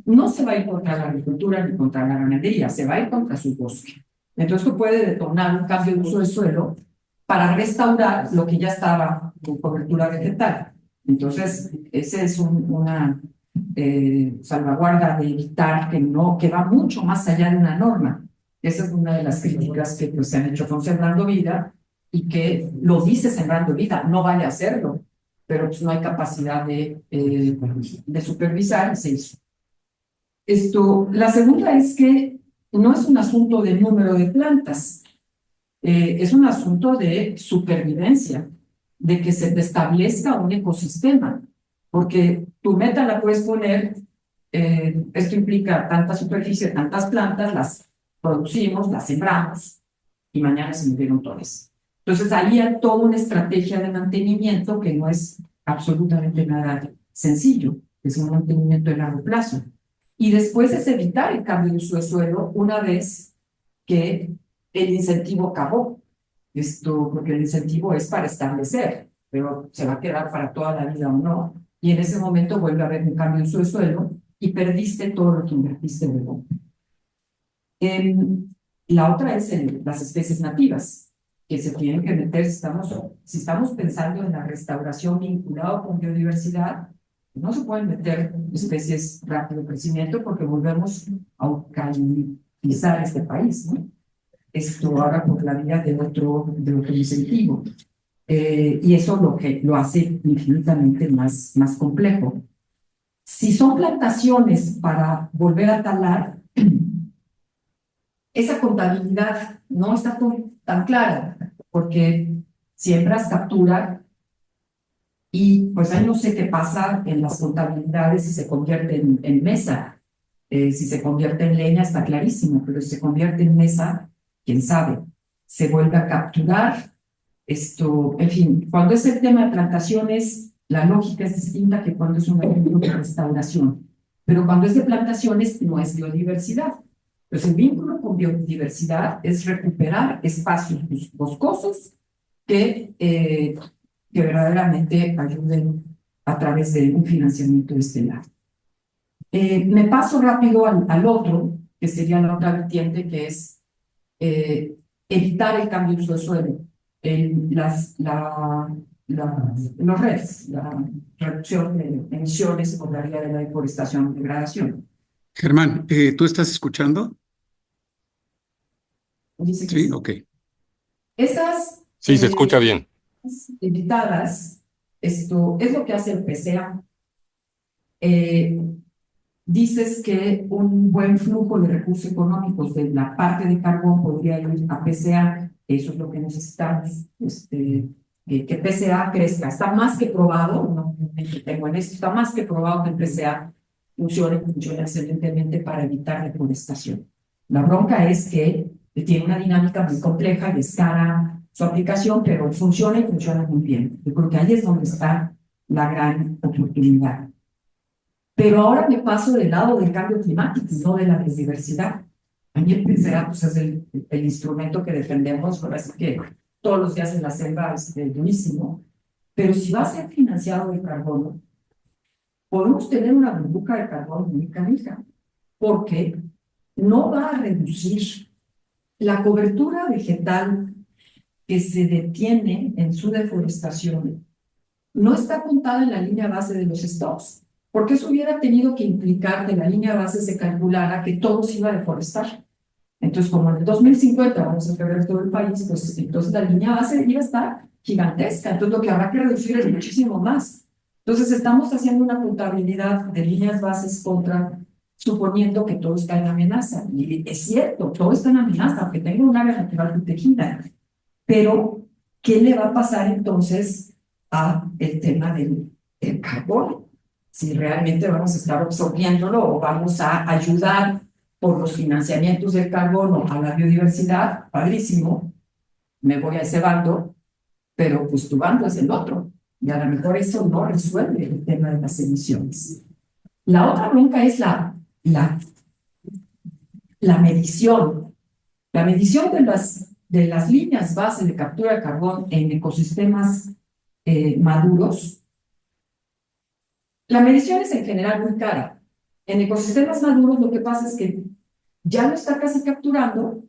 no se va a ir contra la agricultura ni contra la ganadería, se va a ir contra su bosque. Entonces, esto puede detonar un cambio de uso de suelo para restaurar lo que ya estaba con cobertura vegetal. Entonces, esa es una salvaguarda de evitar que va mucho más allá de una norma. Esa es una de las críticas que pues, se han hecho con Sembrando Vida y que lo dice Sembrando Vida, no vale hacerlo, pero pues, no hay capacidad de supervisar y se hizo. La segunda es que no es un asunto de número de plantas, es un asunto de supervivencia, de que se establezca un ecosistema, porque tu meta la puedes poner, esto implica tanta superficie, tantas plantas, las producimos, las sembramos y mañana se murieron todas. Entonces ahí hay toda una estrategia de mantenimiento que no es absolutamente nada sencillo, es un mantenimiento de largo plazo. Y después es evitar el cambio de uso de suelo una vez que el incentivo acabó. porque el incentivo es para establecer, pero se va a quedar para toda la vida o no, y en ese momento vuelve a haber un cambio en su suelo y perdiste todo lo que invertiste luego. La otra es las especies nativas, que se tienen que meter si estamos pensando en la restauración vinculada con biodiversidad, no se pueden meter especies rápido crecimiento porque volvemos a eucaliptizar este país, ¿no? Esto ahora por la vía de otro incentivo. Y eso lo hace infinitamente más complejo. Si son plantaciones para volver a talar, esa contabilidad no está tan clara, porque siembras, captura, y pues ahí no sé qué pasa en las contabilidades si se convierte en mesa. Si se convierte en leña está clarísimo, pero si se convierte en mesa, quién sabe. Se vuelve a capturar. En fin, cuando es el tema de plantaciones, la lógica es distinta que cuando es un ejemplo de restauración. Pero cuando es de plantaciones, no es biodiversidad. Entonces, el vínculo con biodiversidad es recuperar espacios boscosos que verdaderamente ayuden a través de un financiamiento estelar. Me paso rápido al otro, que sería la otra vertiente, que es evitar el cambio de uso de suelo. Los REDs, la reducción de emisiones por la vía de la deforestación y degradación. Germán, ¿tú estás escuchando? Dice que Sí, ok. Esas Sí, se escucha bien. evitadas, es lo que hace el PCA. Dices que un buen flujo de recursos económicos de la parte de carbón podría ir a PCA. Eso es lo que necesitamos, que PCA crezca. Está más que probado, no me detengo en esto, está más que probado que el PCA funciona excelentemente para evitar deforestación. La bronca es que tiene una dinámica muy compleja y es cara su aplicación, pero funciona y funciona muy bien. Yo creo que ahí es donde está la gran oportunidad. Pero ahora me paso del lado del cambio climático, no de la biodiversidad. A mí el PCA pues, es el instrumento que defendemos, por así que todos los días en la selva es durísimo. Pero si va a ser financiado de carbono, podemos tener una burbuja de carbono muy canija, porque no va a reducir la cobertura vegetal que se detiene en su deforestación. No está contada en la línea base de los stocks, porque eso hubiera tenido que implicar que en la línea base se calculara que todo se iba a deforestar. Entonces, como en el 2050 vamos a perder todo el país, pues entonces la línea base iba a estar gigantesca. Entonces, lo que habrá que reducir es muchísimo más. Entonces, estamos haciendo una contabilidad de líneas bases suponiendo que todo está en amenaza. Y es cierto, todo está en amenaza, aunque tenga un área natural protegida. Pero, ¿qué le va a pasar entonces a el tema del carbono? Si realmente vamos a estar absorbiéndolo o vamos a ayudar por los financiamientos del carbono a la biodiversidad, padrísimo, me voy a ese bando, pero pues tu bando es el otro, y a lo mejor eso no resuelve el tema de las emisiones. La otra bronca es la medición. La medición de las líneas base de captura de carbón en ecosistemas maduros. La medición es en general muy cara. En ecosistemas maduros lo que pasa es que ya lo está casi capturando.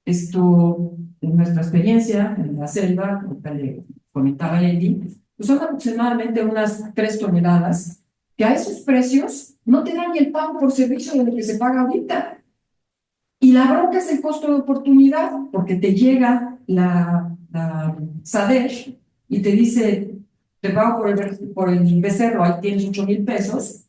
En nuestra experiencia en la selva, como le comentaba Eli, pues son aproximadamente unas 3 toneladas, que a esos precios no te dan ni el pago por servicio de lo que se paga ahorita. Y la bronca es el costo de oportunidad, porque te llega la SADER y te dice, te pago por el becerro, ahí tienes 8,000 pesos,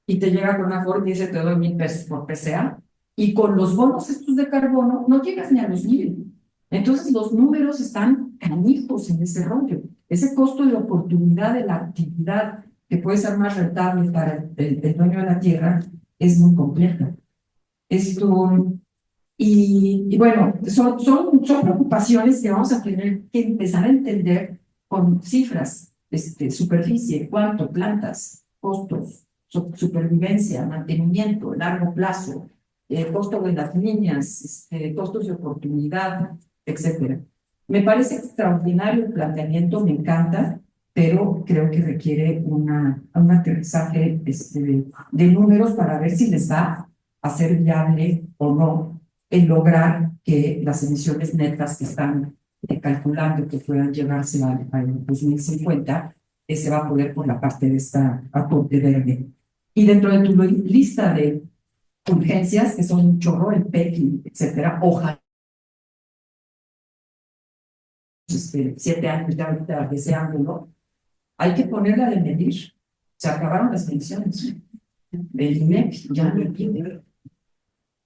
y te llega con una Ford y dice, te doy 1,000 pesos por PCA, y con los bonos estos de carbono no llegas ni a los 1,000. Entonces los números están canijos en ese rollo. Ese costo de oportunidad de la actividad que puede ser más rentable para el dueño de la tierra es muy compleja. Y bueno, son preocupaciones que vamos a tener que empezar a entender con cifras, superficie, cuánto, plantas, costos, supervivencia, mantenimiento, largo plazo, costo de las líneas, costos de oportunidad, etcétera. Me parece extraordinario el planteamiento, me encanta, pero creo que requiere un aterrizaje de números para ver si les va a ser viable o no el lograr que las emisiones netas que están calculando que puedan llevarse al 2050 se va a poder por la parte de esta aporte verde. Y dentro de tu lista de urgencias, que son un chorro, el PEC, etcétera, ojalá 7 años ya ahorita deseándolo, hay que ponerla de medir. Se acabaron las mediciones. El INEC ya no entiende.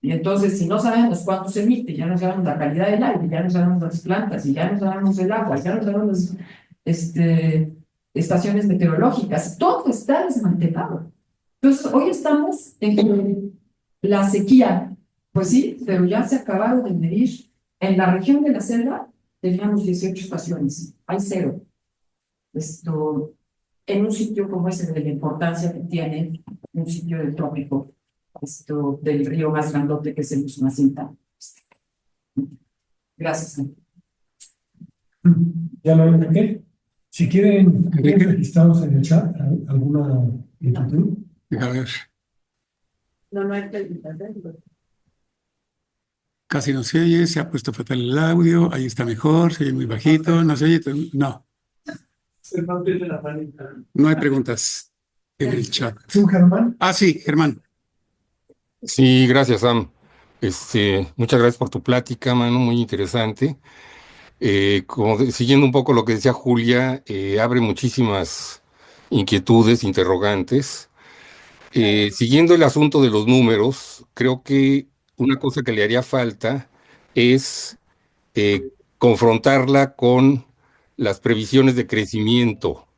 Y entonces, si no sabemos cuánto se emite, ya no sabemos la calidad del aire, ya no sabemos las plantas, y ya no sabemos el agua, ya no sabemos las estaciones meteorológicas, todo está desmantelado. Entonces, hoy estamos en la sequía, pues sí, pero ya se acabaron de medir. En la región de la selva teníamos 18 estaciones, hay 0. En un sitio como ese, de la importancia que tiene un sitio del trópico, del río más grandote que es el Usumacinta. Gracias. Ya no hay Enrique. Si quieren, registrados en el chat, ¿alguna inquietud? A ver, No hay preguntas. casi no se oye, se ha puesto fatal el audio, ahí está mejor, se oye muy bajito, no se oye, no, no hay preguntas en el chat. ¿Tú, Germán? Ah, sí, Germán. Sí, gracias, Sam. Muchas gracias por tu plática, mano, muy interesante. Siguiendo un poco lo que decía Julia, abre muchísimas inquietudes, interrogantes. Siguiendo el asunto de los números, creo que una cosa que le haría falta es confrontarla con las previsiones de crecimiento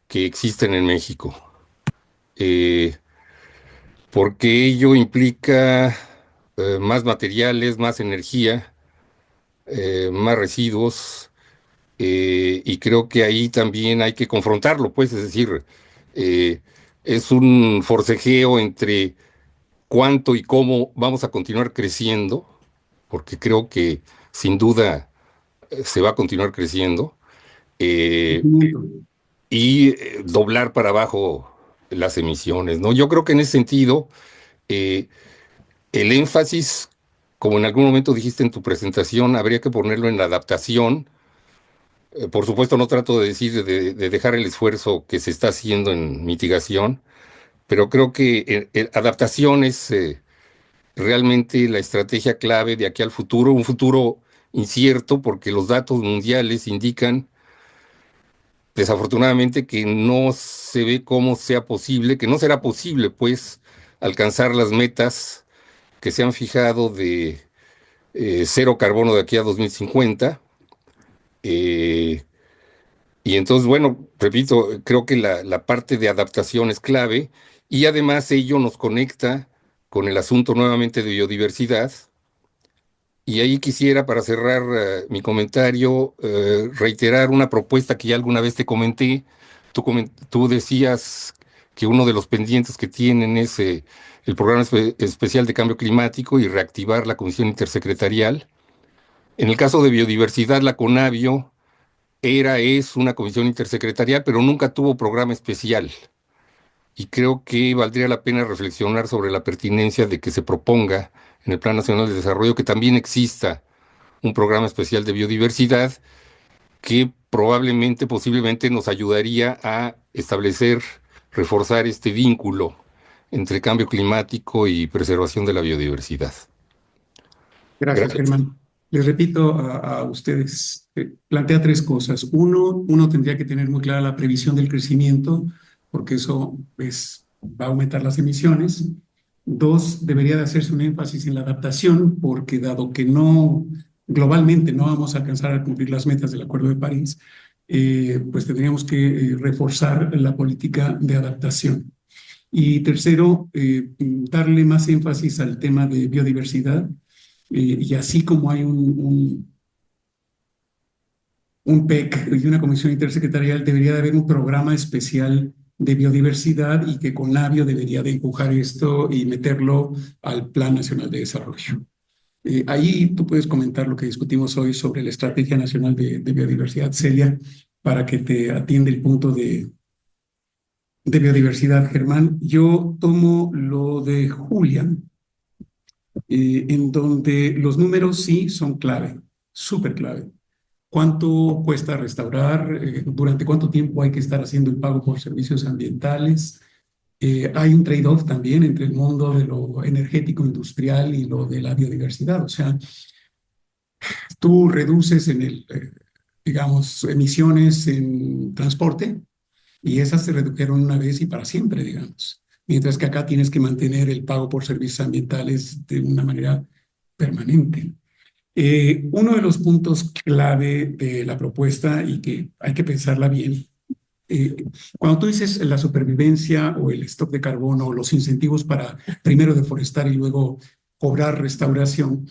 que existen en México. Porque ello implica más materiales, más energía, más residuos, y creo que ahí también hay que confrontarlo, pues, es decir, eh, es un forcejeo entre cuánto y cómo vamos a continuar creciendo, porque creo que sin duda se va a continuar creciendo, y doblar para abajo las emisiones, ¿no? Yo creo que en ese sentido, eh, el énfasis, como en algún momento dijiste en tu presentación, habría que ponerlo en la adaptación. Por supuesto, no trato de decir de dejar el esfuerzo que se está haciendo en mitigación, pero creo que adaptación es realmente la estrategia clave de aquí al futuro, un futuro incierto porque los datos mundiales indican desafortunadamente que no se ve cómo sea posible, que no será posible pues alcanzar las metas que se han fijado de 0 carbono de aquí a 2050. Y entonces, bueno, repito, creo que la parte de adaptación es clave y además ello nos conecta con el asunto nuevamente de biodiversidad. Y ahí quisiera, para cerrar mi comentario, reiterar una propuesta que ya alguna vez te comenté. Tú decías que uno de los pendientes que tienen es el programa especial de cambio climático y reactivar la comisión intersecretarial. En el caso de biodiversidad, la CONABIO es una comisión intersecretarial, pero nunca tuvo programa especial. Y creo que valdría la pena reflexionar sobre la pertinencia de que se proponga en el Plan Nacional de Desarrollo que también exista un programa especial de biodiversidad que probablemente, posiblemente nos ayudaría a establecer, reforzar este vínculo entre cambio climático y preservación de la biodiversidad. Gracias, Germán. Les repito a ustedes, plantea 3 cosas. Uno tendría que tener muy clara la previsión del crecimiento, porque eso va a aumentar las emisiones. 2, debería de hacerse un énfasis en la adaptación, porque dado que globalmente no vamos a alcanzar a cumplir las metas del Acuerdo de París, pues tendríamos que reforzar la política de adaptación. Y tercero, darle más énfasis al tema de biodiversidad. Y así como hay un PEC y una comisión intersecretarial, debería de haber un programa especial de biodiversidad y que CONABIO debería de empujar esto y meterlo al Plan Nacional de Desarrollo. Ahí tú puedes comentar lo que discutimos hoy sobre la Estrategia Nacional de Biodiversidad, Celia, para que te atienda el punto de biodiversidad, Germán. Yo tomo lo de Julia, en donde los números sí son clave, súper clave. ¿Cuánto cuesta restaurar? ¿Durante cuánto tiempo hay que estar haciendo el pago por servicios ambientales? Hay un trade-off también entre el mundo de lo energético industrial y lo de la biodiversidad. O sea, tú reduces digamos, emisiones en transporte y esas se redujeron una vez y para siempre, digamos. Mientras que acá tienes que mantener el pago por servicios ambientales de una manera permanente. Uno de los puntos clave de la propuesta y que hay que pensarla bien, cuando tú dices la supervivencia o el stock de carbono o los incentivos para primero deforestar y luego cobrar restauración,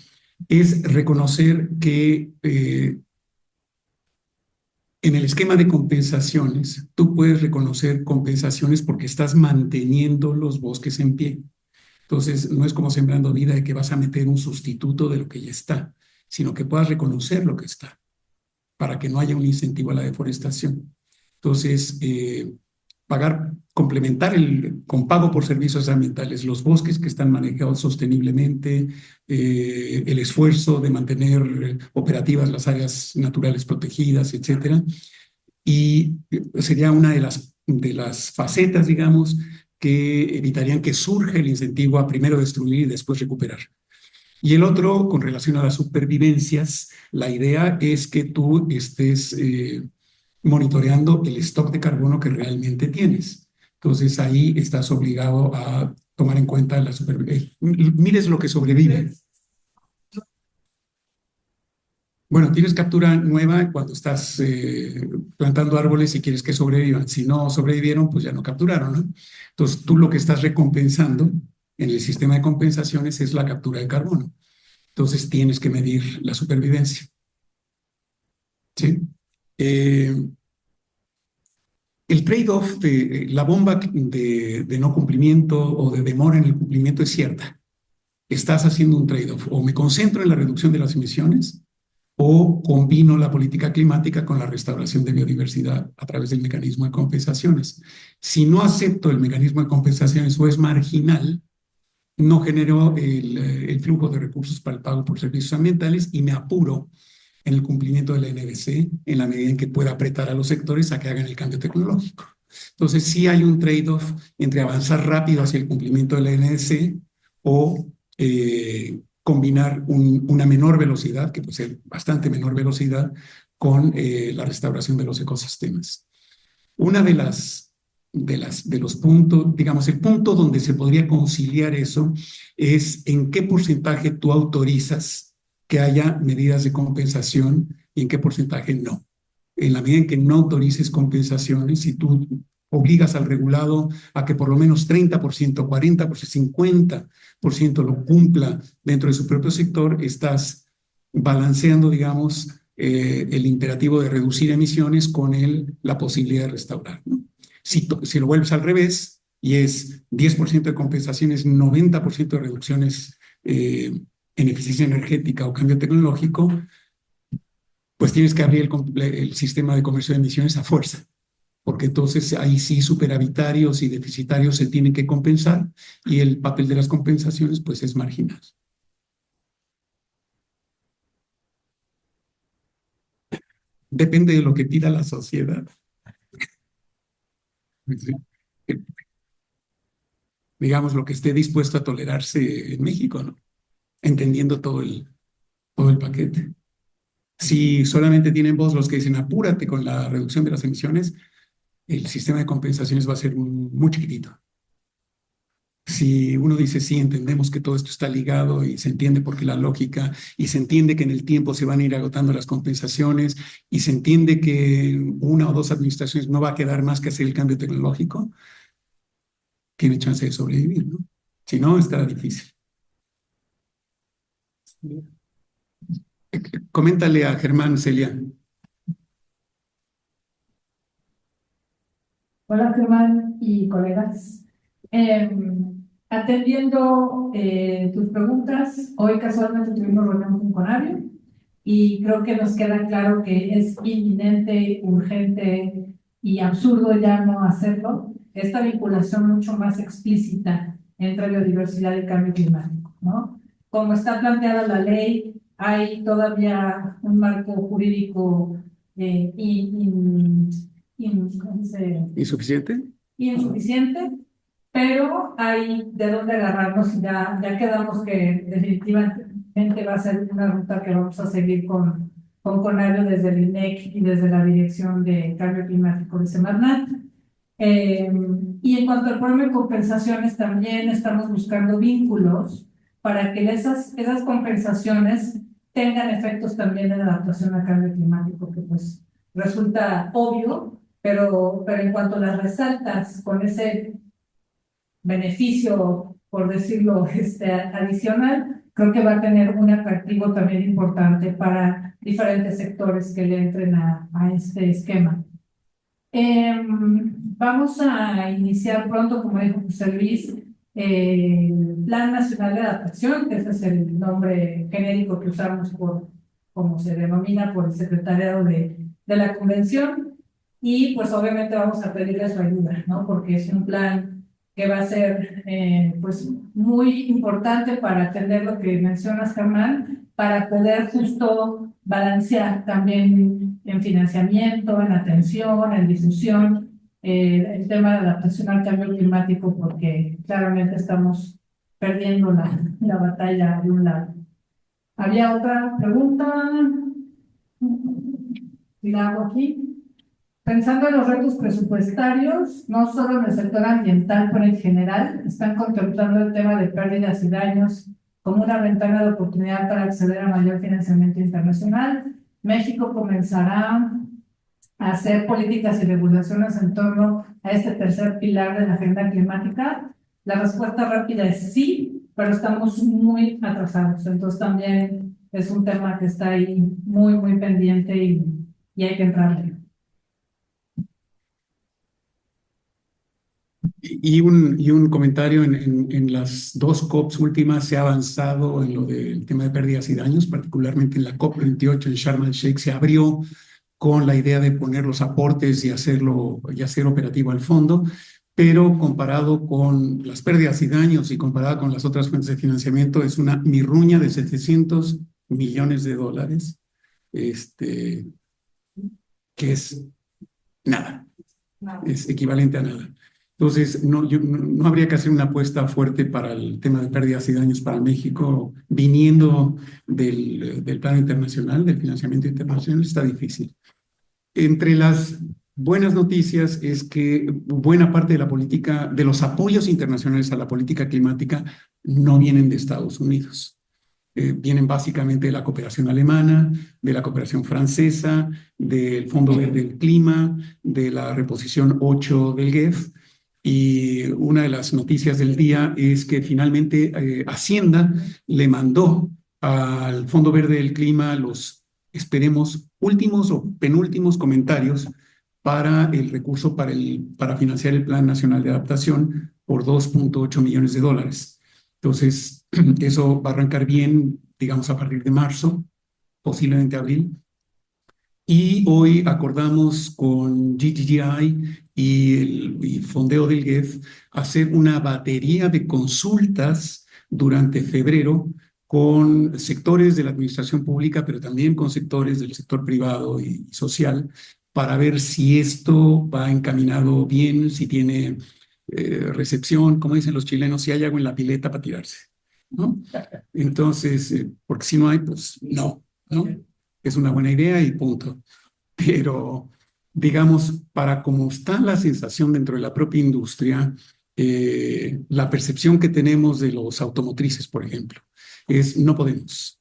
es reconocer que en el esquema de compensaciones, tú puedes reconocer compensaciones porque estás manteniendo los bosques en pie. Entonces, no es como sembrando vida de que vas a meter un sustituto de lo que ya está, sino que puedas reconocer lo que está para que no haya un incentivo a la deforestación. Entonces, complementar con pago por servicios ambientales los bosques que están manejados sosteniblemente, el esfuerzo de mantener operativas las áreas naturales protegidas, etcétera. Y sería una de las facetas, digamos, que evitarían que surja el incentivo a primero destruir y después recuperar. Y el otro, con relación a las supervivencias, la idea es que tú estés monitoreando el stock de carbono que realmente tienes. Entonces ahí estás obligado a tomar en cuenta la supervivencia. Mires lo que sobrevive. Bueno, tienes captura nueva cuando estás plantando árboles y quieres que sobrevivan. Si no sobrevivieron, pues ya no capturaron, ¿no? Entonces tú lo que estás recompensando en el sistema de compensaciones es la captura de carbono. Entonces tienes que medir la supervivencia. ¿Sí? El trade-off de la bomba de no cumplimiento o de demora en el cumplimiento es cierta. Estás haciendo un trade-off. O me concentro en la reducción de las emisiones o combino la política climática con la restauración de biodiversidad a través del mecanismo de compensaciones. Si no acepto el mecanismo de compensaciones o es marginal, no genero el flujo de recursos para el pago por servicios ambientales y me apuro en el cumplimiento de la NDC en la medida en que pueda apretar a los sectores a que hagan el cambio tecnológico. Entonces, sí hay un trade-off entre avanzar rápido hacia el cumplimiento de la NDC o combinar una menor velocidad, que puede ser bastante menor velocidad, con la restauración de los ecosistemas. Una de los puntos, digamos, el punto donde se podría conciliar eso es en qué porcentaje tú autorizas que haya medidas de compensación y en qué porcentaje no. En la medida en que no autorices compensaciones, si tú obligas al regulado a que por lo menos 30%, 40%, 50% lo cumpla dentro de su propio sector, estás balanceando, digamos, el imperativo de reducir emisiones con la posibilidad de restaurar, ¿no? Si lo vuelves al revés y es 10% de compensaciones, 90% de reducciones en eficiencia energética o cambio tecnológico, pues tienes que abrir el sistema de comercio de emisiones a fuerza, porque entonces ahí sí superavitarios y deficitarios se tienen que compensar y el papel de las compensaciones pues es marginal. Depende de lo que pida la sociedad. Digamos, lo que esté dispuesto a tolerarse en México, ¿no? Entendiendo todo el paquete. Si solamente tienen voz los que dicen apúrate con la reducción de las emisiones, el sistema de compensaciones va a ser muy chiquitito. Si uno dice, sí, entendemos que todo esto está ligado y se entiende por qué la lógica, y se entiende que en el tiempo se van a ir agotando las compensaciones, y se entiende que en una o dos administraciones no va a quedar más que hacer el cambio tecnológico, tiene chance de sobrevivir, ¿no? Si no, estará difícil. Coméntale a Germán, Celia. Hola Germán y colegas. Atendiendo tus preguntas, hoy casualmente tuvimos reunión con Conavio y creo que nos queda claro que es inminente, urgente y absurdo ya no hacerlo, esta vinculación mucho más explícita entre biodiversidad y cambio climático, ¿no? Como está planteada la ley, hay todavía un marco jurídico ¿cómo dice? ¿Insuficiente? Insuficiente, pero hay de dónde agarrarnos y ya quedamos que definitivamente va a ser una ruta que vamos a seguir con Conavio desde el INEC y desde la Dirección de Cambio Climático de Semarnat. Y en cuanto al programa de compensaciones, también estamos buscando vínculos para que esas compensaciones tengan efectos también en adaptación al cambio climático, que pues resulta obvio, pero en cuanto las resaltas con ese beneficio, por decirlo, adicional, creo que va a tener un atractivo también importante para diferentes sectores que le entren a este esquema. Vamos a iniciar pronto, como dijo José Luis, el Plan Nacional de Adaptación, que ese es el nombre genérico que usamos como se denomina por el secretariado de la convención, y pues obviamente vamos a pedirle su ayuda, ¿no? Porque es un plan que va a ser pues muy importante para atender lo que mencionas, Germán, para poder justo balancear también en financiamiento, en atención, en difusión, el tema de adaptación al cambio climático, porque claramente estamos perdiendo la batalla de un lado. ¿Había otra pregunta? ¿Y la hago aquí? Pensando en los retos presupuestarios, no solo en el sector ambiental, pero en general, están contemplando el tema de pérdidas y daños como una ventana de oportunidad para acceder a mayor financiamiento internacional. México comenzará a hacer políticas y regulaciones en torno a este tercer pilar de la agenda climática. La respuesta rápida es sí, pero estamos muy atrasados. Entonces también es un tema que está ahí muy, muy pendiente y hay que entrarle. Y un comentario, en las dos COPs últimas se ha avanzado en lo del tema de pérdidas y daños, particularmente en la COP28 en Sharm el Sheikh se abrió con la idea de poner los aportes y hacer operativo al fondo, pero comparado con las pérdidas y daños y comparado con las otras fuentes de financiamiento es una mirruña de $700 millones, que es nada, es equivalente a nada. Entonces, no habría que hacer una apuesta fuerte para el tema de pérdidas y daños para México, viniendo del plano internacional, del financiamiento internacional, está difícil. Entre las buenas noticias es que buena parte de la política, de los apoyos internacionales a la política climática, no vienen de Estados Unidos. Vienen básicamente de la cooperación alemana, de la cooperación francesa, del Fondo Verde del Clima, de la reposición 8 del GEF. Y una de las noticias del día es que finalmente Hacienda le mandó al Fondo Verde del Clima los, esperemos, últimos o penúltimos comentarios para el recurso para financiar el Plan Nacional de Adaptación por $2.8 millones. Entonces, eso va a arrancar bien, digamos, a partir de marzo, posiblemente abril. Y hoy acordamos con GGGI y Fondeo del GEF hacer una batería de consultas durante febrero con sectores de la administración pública, pero también con sectores del sector privado y social, para ver si esto va encaminado bien, si tiene recepción, como dicen los chilenos, si hay agua en la pileta para tirarse, ¿no? Entonces, porque si no hay, pues no. Es una buena idea y punto. Pero, digamos, para cómo está la sensación dentro de la propia industria, la percepción que tenemos de los automotrices, por ejemplo, es no podemos,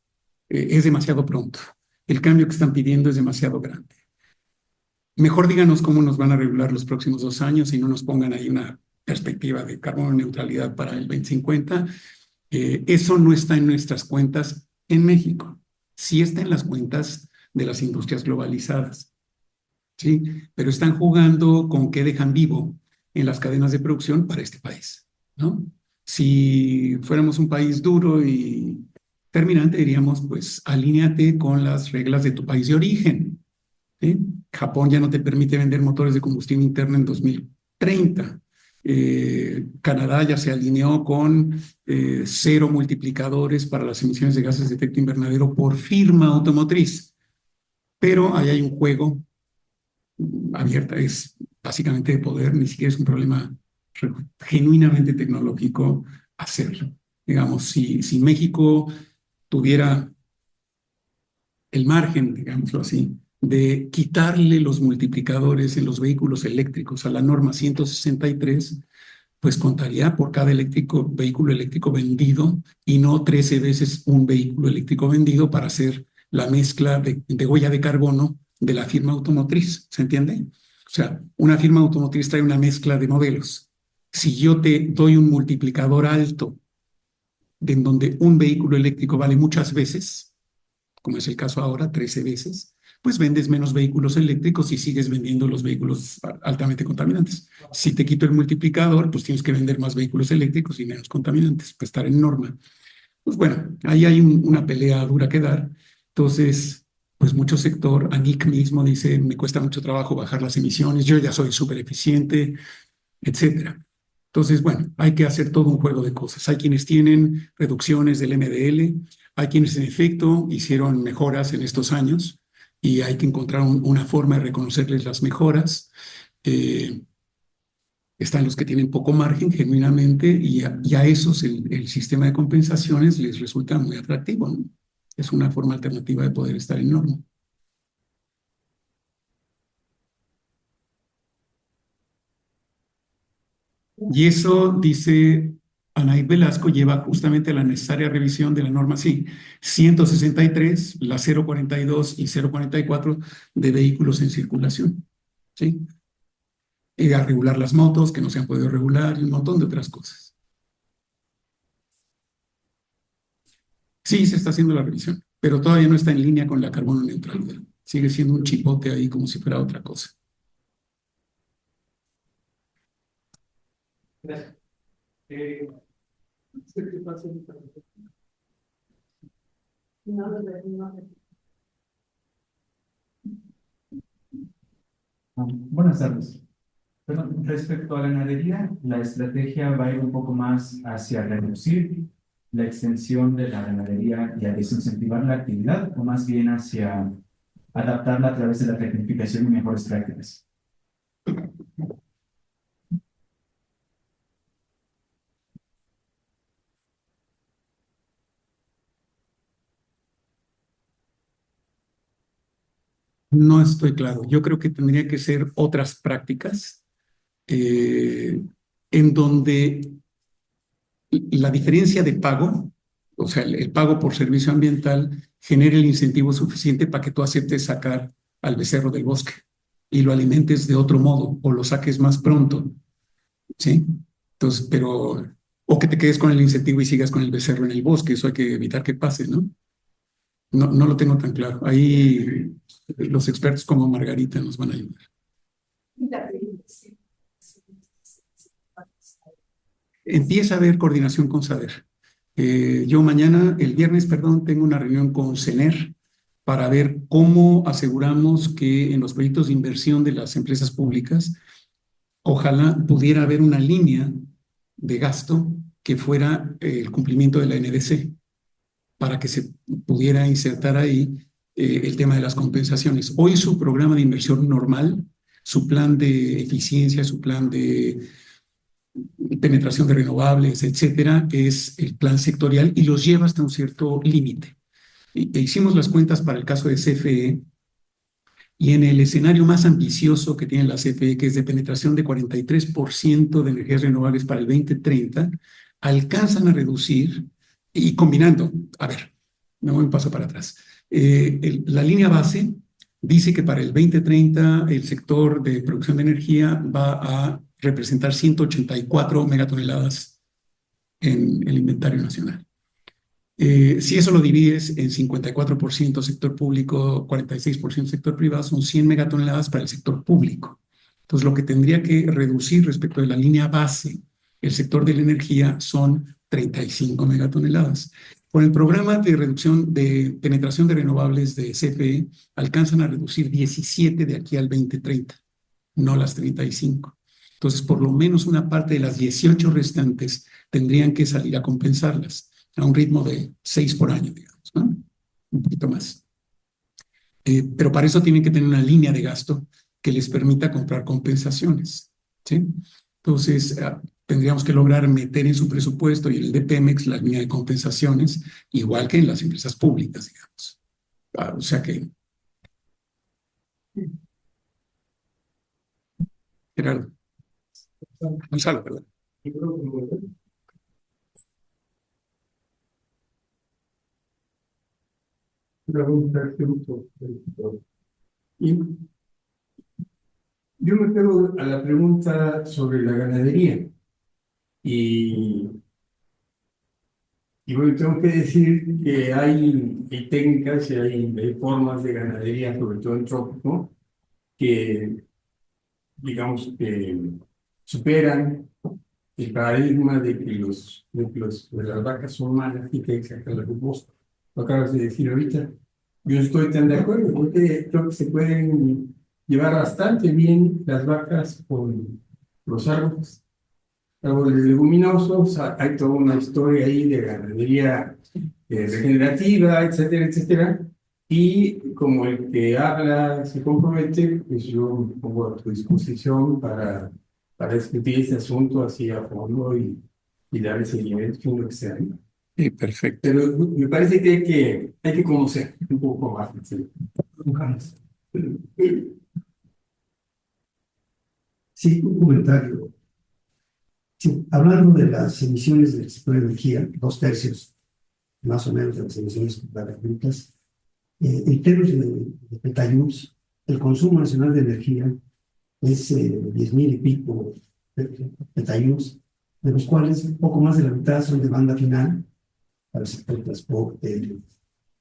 es demasiado pronto. El cambio que están pidiendo es demasiado grande. Mejor díganos cómo nos van a regular los próximos 2 años y no nos pongan ahí una perspectiva de carbono neutralidad para el 2050. Eso no está en nuestras cuentas en México. Sí está en las cuentas de las industrias globalizadas, ¿sí? Pero están jugando con qué dejan vivo en las cadenas de producción para este país, ¿no? Si fuéramos un país duro y terminante, diríamos, pues alíñate con las reglas de tu país de origen. ¿Sí? Japón ya no te permite vender motores de combustión interna en 2030. Canadá ya se alineó con 0 multiplicadores para las emisiones de gases de efecto invernadero por firma automotriz. Pero ahí hay un juego abierto, es básicamente de poder, ni siquiera es un problema genuinamente tecnológico hacerlo. Digamos, si México tuviera el margen, digámoslo así, de quitarle los multiplicadores en los vehículos eléctricos a la norma 163, pues contaría por cada vehículo eléctrico vendido y no 13 veces un vehículo eléctrico vendido para hacer la mezcla de huella de carbono de la firma automotriz. ¿Se entiende? O sea, una firma automotriz trae una mezcla de modelos. Si yo te doy un multiplicador alto en donde un vehículo eléctrico vale muchas veces, como es el caso ahora, 13 veces, pues vendes menos vehículos eléctricos y sigues vendiendo los vehículos altamente contaminantes. Si te quito el multiplicador, pues tienes que vender más vehículos eléctricos y menos contaminantes, pues estar en norma. Pues bueno, ahí hay una pelea dura que dar. Entonces, pues mucho sector, ANIC mismo dice, me cuesta mucho trabajo bajar las emisiones, yo ya soy súper eficiente, etcétera. Entonces, bueno, hay que hacer todo un juego de cosas. Hay quienes tienen reducciones del MDL, hay quienes en efecto hicieron mejoras en estos años y hay que encontrar una forma de reconocerles las mejoras. Están los que tienen poco margen genuinamente y a esos el sistema de compensaciones les resulta muy atractivo, ¿no? Es una forma alternativa de poder estar en norma. Y eso, dice Anaid Velasco, lleva justamente a la necesaria revisión de la norma, sí, 163, la 042 y 044 de vehículos en circulación, ¿sí? Y a regular las motos que no se han podido regular y un montón de otras cosas. Sí, se está haciendo la revisión, pero todavía no está en línea con la carbono neutralidad. Sigue siendo un chipote ahí como si fuera otra cosa. Gracias. Buenas tardes. Perdón, respecto a la ganadería, la estrategia va a ir un poco más hacia reducir la extensión de la ganadería y a desincentivar la actividad, o más bien hacia adaptarla a través de la tecnificación y mejores prácticas. No estoy claro. Yo creo que tendría que ser otras prácticas en donde la diferencia de pago, o sea, el pago por servicio ambiental, genere el incentivo suficiente para que tú aceptes sacar al becerro del bosque y lo alimentes de otro modo o lo saques más pronto, ¿sí? Entonces, pero, o que te quedes con el incentivo y sigas con el becerro en el bosque, eso hay que evitar que pase, ¿no? No lo tengo tan claro. Ahí los expertos como Margarita nos van a ayudar. Empieza a haber coordinación con SADER. El viernes, perdón, tengo una reunión con CENER para ver cómo aseguramos que en los proyectos de inversión de las empresas públicas, ojalá pudiera haber una línea de gasto que fuera el cumplimiento de la NDC, para que se pudiera insertar ahí el tema de las compensaciones. Hoy su programa de inversión normal, su plan de eficiencia, su plan de penetración de renovables, etcétera, es el plan sectorial y los lleva hasta un cierto límite. Hicimos las cuentas para el caso de CFE y en el escenario más ambicioso que tiene la CFE, que es de penetración de 43% de energías renovables para el 2030, alcanzan a reducir, y combinando, a ver, me voy un paso para atrás. La línea base dice que para el 2030 el sector de producción de energía va a representar 184 megatoneladas en el inventario nacional. Si eso lo divides en 54% sector público, 46% sector privado, son 100 megatoneladas para el sector público. Entonces, lo que tendría que reducir respecto de la línea base El sector de la energía son 35 megatoneladas. Con el programa de reducción de penetración de renovables de CFE, alcanzan a reducir 17 de aquí al 2030, no las 35. Entonces, por lo menos una parte de las 18 restantes tendrían que salir a compensarlas a un ritmo de 6 por año, digamos, ¿no? Un poquito más. Pero para eso tienen que tener una línea de gasto que les permita comprar compensaciones, ¿sí? Entonces, tendríamos que lograr meter en su presupuesto y en el de Pemex la línea de compensaciones, igual que en las empresas públicas, digamos. O sea que... Gerardo. Gonzalo, perdón. Pregunta, y yo me quedo a la pregunta sobre la ganadería. Y bueno, tengo que decir que hay técnicas y hay formas de ganadería, sobre todo en trópico, que, digamos, que superan el paradigma de que las vacas son malas y que hay que sacarlas del bosque. Lo acabas de decir ahorita. Yo estoy tan de acuerdo, porque creo que se pueden llevar bastante bien las vacas con los árboles leguminosos. Hay toda una historia ahí de ganadería regenerativa, etcétera, etcétera. Y como el que habla se compromete, pues yo me pongo a tu disposición para discutir este asunto así a fondo y darle seguimiento en lo que sea. Sí, perfecto. Pero me parece que hay que conocer un poco más. ¿Sí? Sí, un comentario. Sí, hablando de las emisiones del sector de energía, 2/3 más o menos de las emisiones brutas, en términos de petayuls, el consumo nacional de energía es 10,000 y pico petayuls, de los cuales poco más de la mitad son demanda final para el sector de transporte,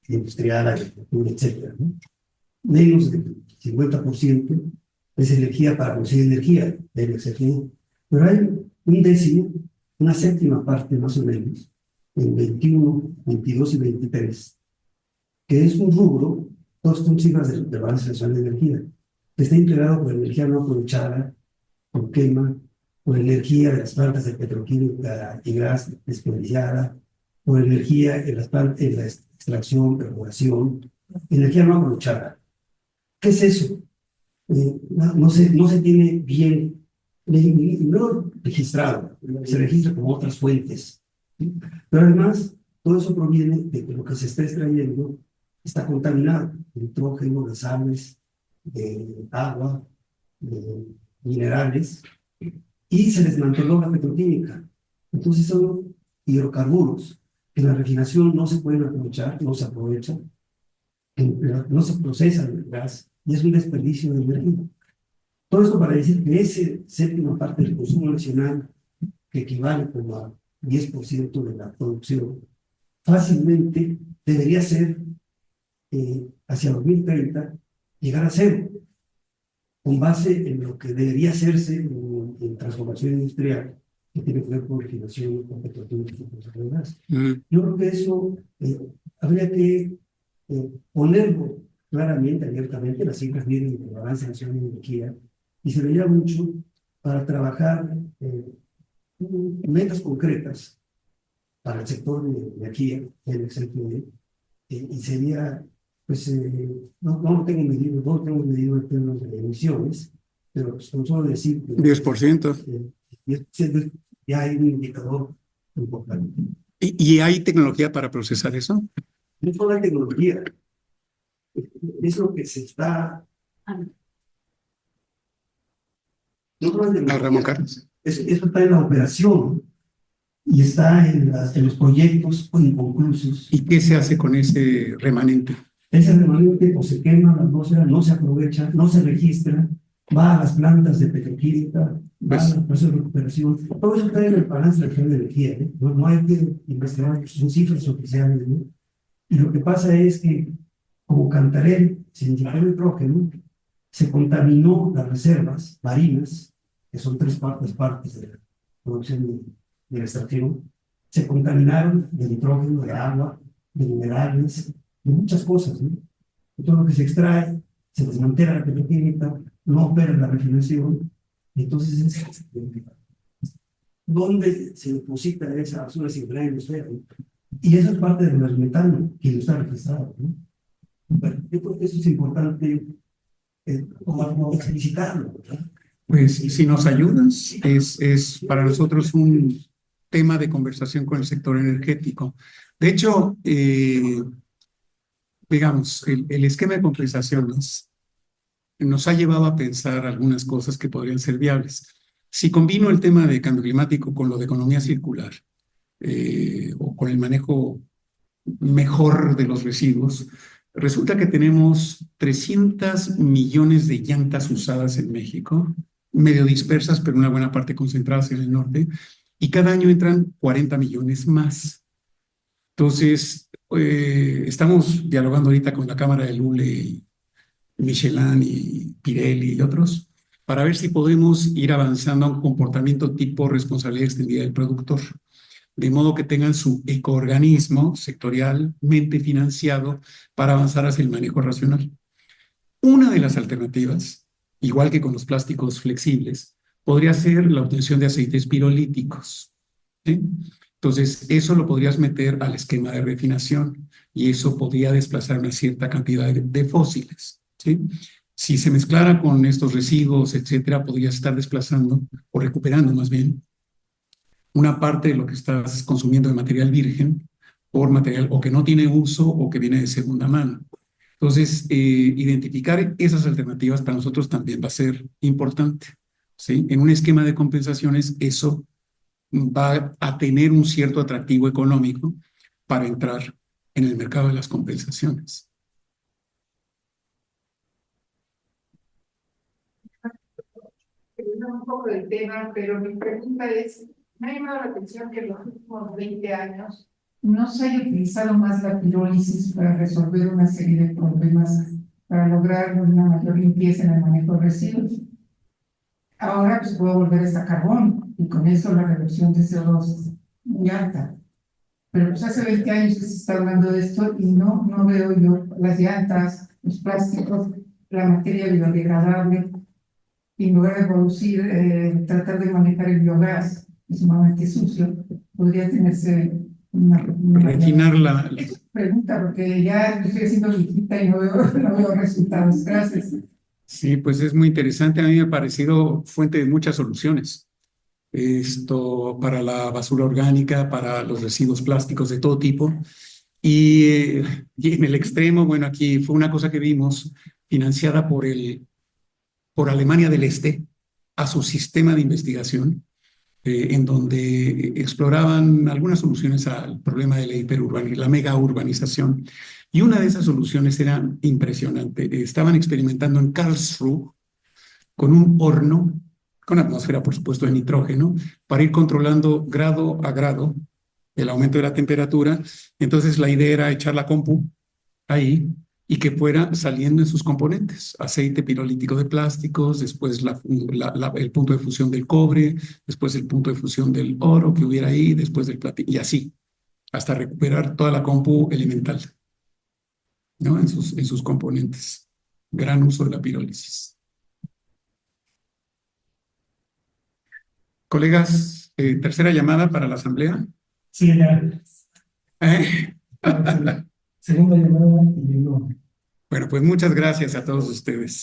industrial, agricultura, etc., ¿no? Menos del 50% es energía para producir energía, debe ser, ¿no? Pero hay un décimo, una séptima parte más o menos, en 21, 22 y 23, que es un rubro, todos son cifras de balance nacional de energía, que está integrado por energía no aprovechada, por quema, por energía de las plantas de petroquímica y gas desperdiciada, por energía en la extracción, perforación, energía no aprovechada. ¿Qué es eso? No se tiene bien, no registrado, se registra como otras fuentes, ¿sí? Pero además, todo eso proviene de que lo que se está extrayendo está contaminado, nitrógeno, de sales, de agua, de minerales, y se desmanteló la petroquímica. Entonces son hidrocarburos que en la refinación no se pueden aprovechar, no se aprovechan, no se procesa el gas, y es un desperdicio de energía. Todo esto para decir que esa séptima parte del consumo nacional, que equivale como a 10% de la producción, fácilmente debería ser, hacia 2030, llegar a cero, con base en lo que debería hacerse en transformación industrial, que tiene que ver con refinación, con petroquímicos y con gas. Yo creo que eso habría que ponerlo claramente, abiertamente. Las cifras vienen de la Balance Nacional de Energía y se veía mucho para trabajar metas concretas para el sector de energía en el CFE, y sería, pues, no lo tengo medido en términos de emisiones, pero pues, con solo decir que 10%. Ya hay un indicador importante. ¿Y hay tecnología para procesar eso? No solo hay tecnología, es lo que se está... No solo hay tecnología, Ramón Carlos. eso está en la operación y está en los proyectos inconclusos. ¿Y qué se hace con ese remanente? Ese remanente o se quema la atmósfera, no se aprovecha, no se registra, va a las plantas de petroquímica, va a los procesos de recuperación. Todo eso está en el balance nacional de energía, ¿eh? No hay que investigar, son cifras oficiales, ¿no? Y lo que pasa es que, como Cantarell se inyectó nitrógeno, se contaminó las reservas marinas, que son 3 partes producción de la extracción, se contaminaron de nitrógeno, de agua, de minerales, de muchas cosas, ¿no? Y todo lo que se extrae, se desmantela la petroquímica, no opera la refinación, entonces ¿dónde se deposita esa basura circular industrial? Y eso es parte del metano, que no está registrado, ¿no? Bueno, yo creo que eso es importante como explicitarlo, ¿verdad? Pues si nos ayudas, es para nosotros un tema de conversación con el sector energético. De hecho, digamos, el esquema de compensaciones nos ha llevado a pensar algunas cosas que podrían ser viables. Si combino el tema de cambio climático con lo de economía circular, o con el manejo mejor de los residuos, resulta que tenemos 300 millones de llantas usadas en México, medio dispersas, pero una buena parte concentradas en el norte, y cada año entran 40 millones más. Entonces, estamos dialogando ahorita con la Cámara de Lule y Michelin y Pirelli y otros, para ver si podemos ir avanzando a un comportamiento tipo responsabilidad extendida del productor, de modo que tengan su ecoorganismo sectorialmente financiado para avanzar hacia el manejo racional. Una de las alternativas, igual que con los plásticos flexibles, podría ser la obtención de aceites pirolíticos, ¿sí? Entonces, eso lo podrías meter al esquema de refinación y eso podría desplazar una cierta cantidad de fósiles, ¿sí? Si se mezclara con estos residuos, etcétera, podrías estar desplazando o recuperando más bien una parte de lo que estás consumiendo de material virgen por material o que no tiene uso o que viene de segunda mano. Entonces, identificar esas alternativas para nosotros también va a ser importante, ¿sí? En un esquema de compensaciones, eso va a tener un cierto atractivo económico para entrar en el mercado de las compensaciones. Un poco del tema, pero mi pregunta es, me ha llamado la atención que en los últimos 20 años no se haya utilizado más la pirólisis para resolver una serie de problemas, para lograr una mayor limpieza en el manejo de residuos. Ahora pues puedo volver a carbón y con eso la reducción de CO2 es muy alta. Pero pues hace 20 años que se está hablando de esto y no veo yo las llantas, los plásticos, la materia biodegradable. Y en lugar de producir, tratar de manejar el biogás, que es sumamente sucio, podría tenerse una Refinar la pregunta, porque ya estoy haciendo viejita y no veo resultados. Gracias. Sí, pues es muy interesante. A mí me ha parecido fuente de muchas soluciones. Esto para la basura orgánica, para los residuos plásticos de todo tipo. Y en el extremo, bueno, aquí fue una cosa que vimos financiada por Alemania del Este a su sistema de investigación, en donde exploraban algunas soluciones al problema de la megaurbanización. Y una de esas soluciones era impresionante. Estaban experimentando en Karlsruhe con un horno, con atmósfera, por supuesto, de nitrógeno, para ir controlando grado a grado el aumento de la temperatura. Entonces la idea era echar la compu ahí y que fuera saliendo en sus componentes, aceite pirolítico de plásticos, después el punto de fusión del cobre, después el punto de fusión del oro que hubiera ahí, después del platino, y así, hasta recuperar toda la compu elemental, ¿no? En sus componentes. Gran uso de la pirólisis. Colegas, tercera llamada para la asamblea. Sí, ya. Segunda llamada y no. Bueno, pues muchas gracias a todos ustedes.